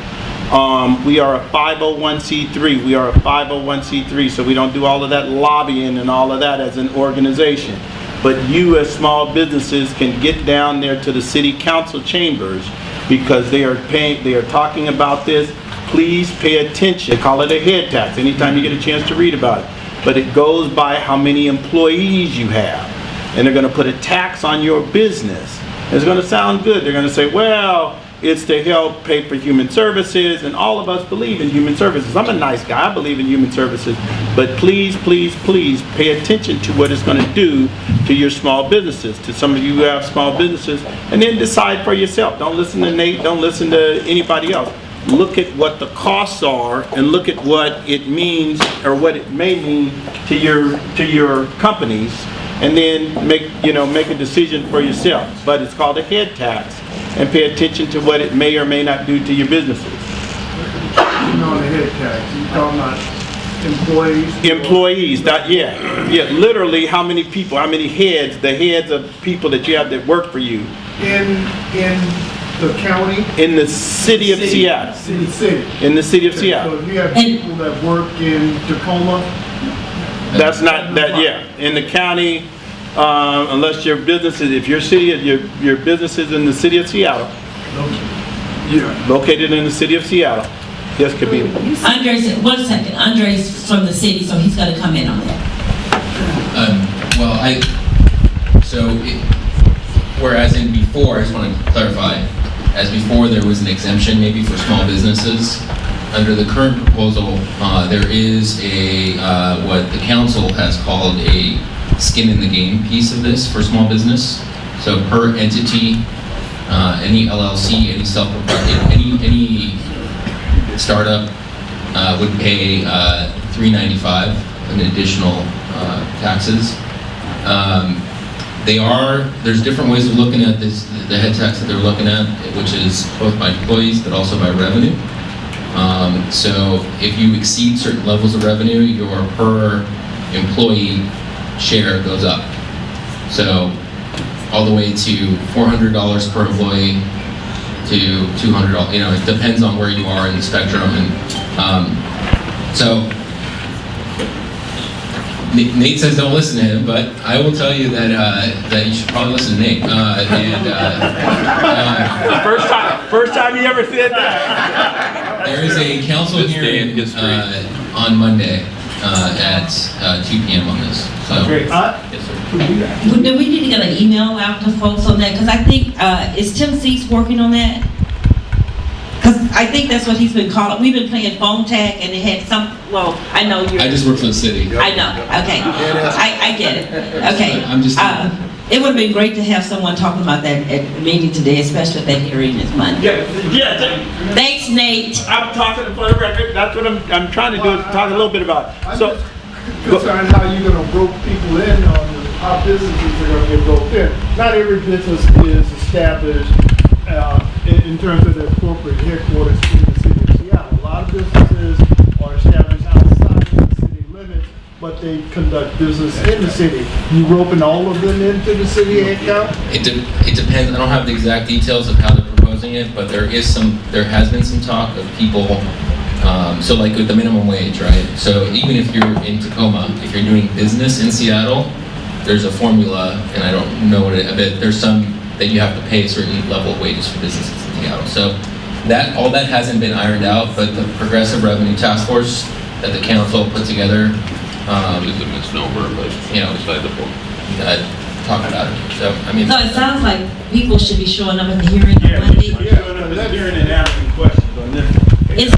We are a 501c3. We are a 501c3, so we don't do all of that lobbying and all of that as an organization. But you as small businesses can get down there to the city council chambers because they are talking about this. Please pay attention. They call it a head tax anytime you get a chance to read about it. But it goes by how many employees you have. And they're going to put a tax on your business. It's going to sound good. They're going to say, well, it's to help pay for human services, and all of us believe in human services. I'm a nice guy, I believe in human services, but please, please, please pay attention to what it's going to do to your small businesses, to some of you who have small businesses, and then decide for yourself. Don't listen to Nate, don't listen to anybody else. Look at what the costs are and look at what it means or what it may mean to your companies, and then make a decision for yourself. But it's called a head tax. And pay attention to what it may or may not do to your businesses. You know, the head tax, you talking about employees? Employees, yeah, literally how many people, how many heads, the heads of people that you have that work for you. In the county? In the city of Seattle. In the city of Seattle. So if you have people that work in Tacoma? That's not, yeah, in the county. Unless your business is, if your business is in the city of Seattle, located in the city of Seattle, yes, Kabina. Andres, 1 second. Andres from the city, so he's got to come in on that. Whereas in before, I just want to clarify, as before there was an exemption maybe for small businesses, under the current proposal, there is a, what the council has called a skin in the game piece of this for small business. So per entity, any LLC, any self-proprietorship, any startup would pay $395 in additional taxes. There's different ways of looking at this, the head tax that they're looking at, which is both by employees but also by revenue. So if you exceed certain levels of revenue, your per employee share goes up. So all the way to $400 per employee to $200. You know, it depends on where you are in the spectrum. And so Nate says don't listen to him, but I will tell you that you should probably listen to Nate. First time you ever said that. There is a council hearing on Monday at 2 p.m. on this. So, yes, sir. Do we need to get an email out to folks on that? Because I think, is Tim Cease working on that? Because I think that's what he's been calling. We've been playing phone tag and it had some, well, I know you're. I just work for the city. I know, okay. I get it, okay. I'm just. It would have been great to have someone talking about that at the meeting today, especially if that hearing is Monday. Yeah. Thanks, Nate. I'm talking for the record. That's what I'm trying to do, is talk a little bit about. So, concerned how you're gonna rope people in on how businesses are gonna get roped in. Not every business is established in terms of their corporate headquarters in the city of Seattle. A lot of businesses are established outside of the city limits, but they conduct business in the city. You roping all of them into the city head count? It depends. I don't have the exact details of how they're proposing it, but there has been some talk of people. So like with the minimum wage, right? So even if you're in Tacoma, if you're doing business in Seattle, there's a formula, and I don't know what it, but there's some that you have to pay a certain level of wages for businesses in Seattle. So all that hasn't been ironed out, but the Progressive Revenue Task Force that the council put together, is a misnomer, but you know, talk about it. So I mean, So it sounds like people should be showing up at the hearing on Monday. Yeah, hearing and asking questions on this. Is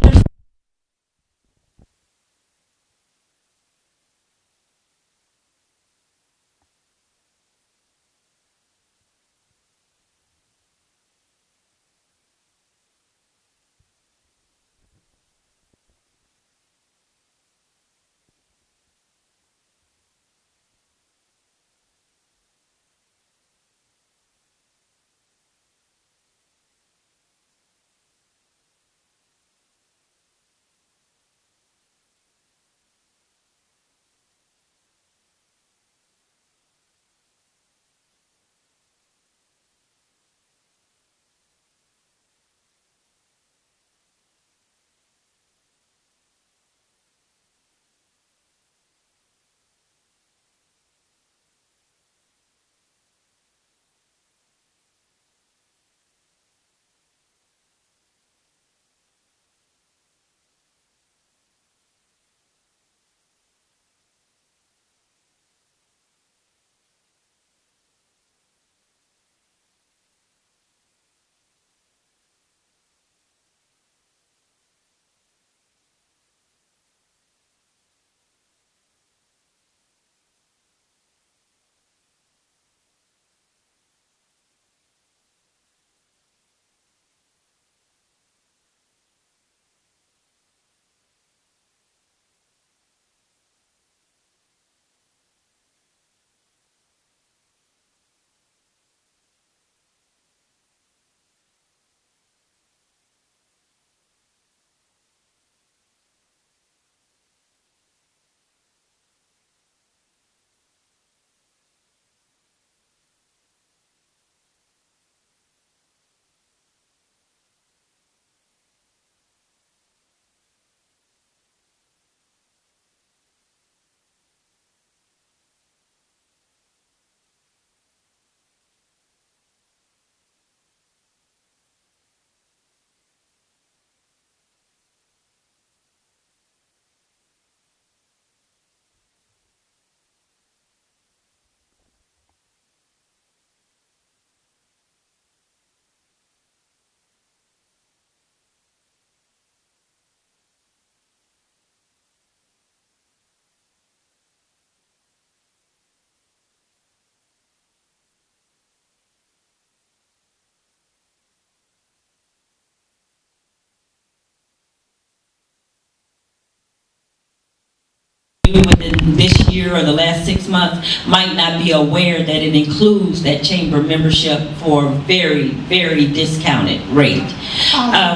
there within this year or the last 6 months might not be aware that it includes that chamber membership for very, very discounted rate.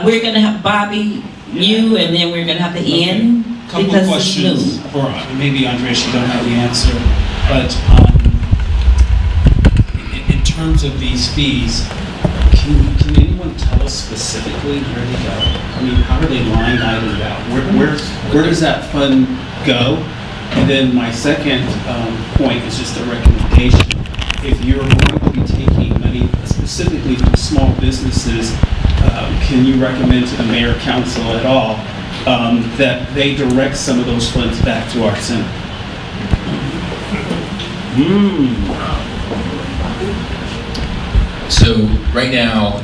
We're going to have Bobby you, and then we're gonna have to end Couple of because it's questions, new. or maybe Andres, you don't have the answer, but in terms of these fees, can anyone tell us specifically where they go? I mean, how are they line itemed out? Where does that fund go? And then my second point is just a recommendation. If you're going to be taking money specifically from small businesses, can you recommend to the mayor council at all that they direct some of those funds back to our center? So right now,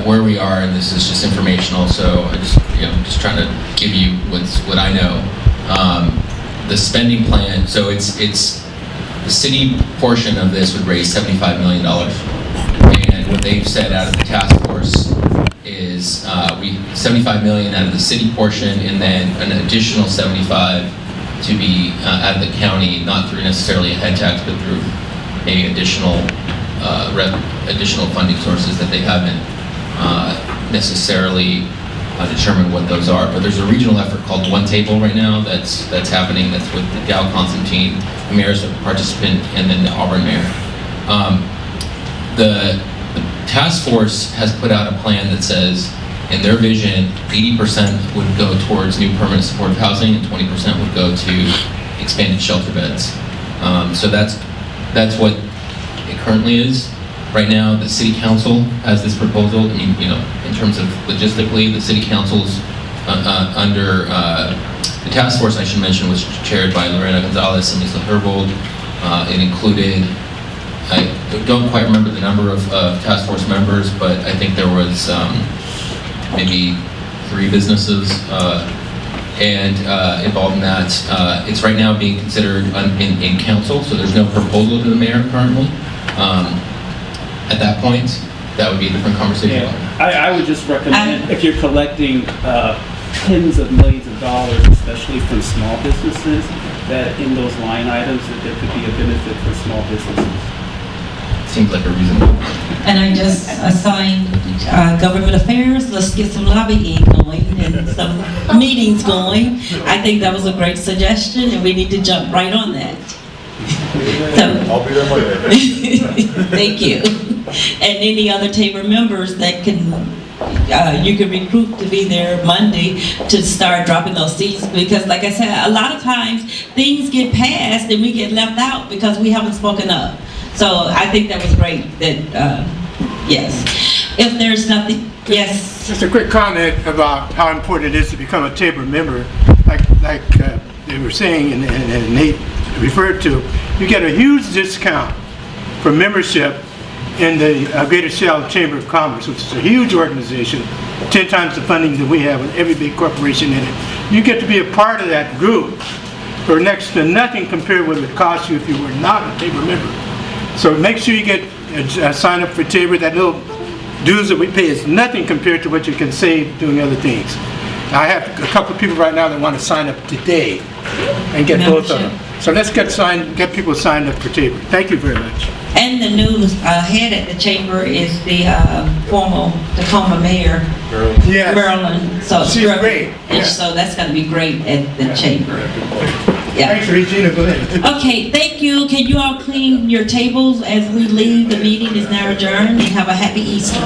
where we are, and this is just informational, so I just trying to give you what I know. The spending plan, so it's the city portion of this would raise $75 million. And what they've said out of the task force is 75 million out of the city portion, and then an additional 75 to be out of the county, not through necessarily a head tax, but through maybe additional funding sources that they haven't necessarily determined what those are. But there's a regional effort called One Table right now that's happening. That's with the Gal Constantine, the mayor's a participant, and then the Auburn mayor. The task force has put out a plan that says, in their vision, 80% would go towards new permanent supportive housing, and 20% would go to expanded shelter beds. So that's what it currently is. Right now, the city council has this proposal. I mean, in terms of logistically, the city council's under the task force, I should mention, was chaired by Lorena Gonzalez and Lisa Herbold. It included, I don't quite remember the number of task force members, but I think there was maybe 3 businesses involved in that. It's right now being considered in council, so there's no proposal to the mayor currently. At that point, that would be a different conversation. Yeah. I would just recommend, if you're collecting tens of millions of dollars, especially from small businesses, that in those line items, that there could be a benefit for small businesses. Seems like a reasonable. And I just assigned government affairs. Let's get some lobbying going and some meetings going. I think that was a great suggestion, and we need to jump right on that. So, I'll be there Monday. thank you. And any other Tabor members that can, you can recruit to be there Monday to start dropping those seats, because like I said, a lot of times things get passed and we get left out because we haven't spoken up. So I think that was great that, yes. If there's nothing, yes. Just a quick comment about how important it is to become a Tabor member. Like they were saying and Nate referred to, you get a huge discount for membership in the Greater Seattle Chamber of Commerce, which is a huge organization, 10 times the funding that we have with every big corporation in it. You get to be a part of that group for next to nothing compared with what it would cost you if you were not a Tabor member. So make sure you get sign up for Tabor. That little dues that we pay is nothing compared to what you can save doing other things. I have a couple of people right now that want to sign up today and get both of them. So let's get people signed up for Tabor. Thank you very much. And the new head at the chamber is the former Tacoma mayor, Maryland. So she's great. And so that's going to be great at the chamber. Yeah. Thanks, Regina. Go ahead. Okay, thank you. Can you all clean your tables as we leave? The meeting is now adjourned, and have a happy Easter.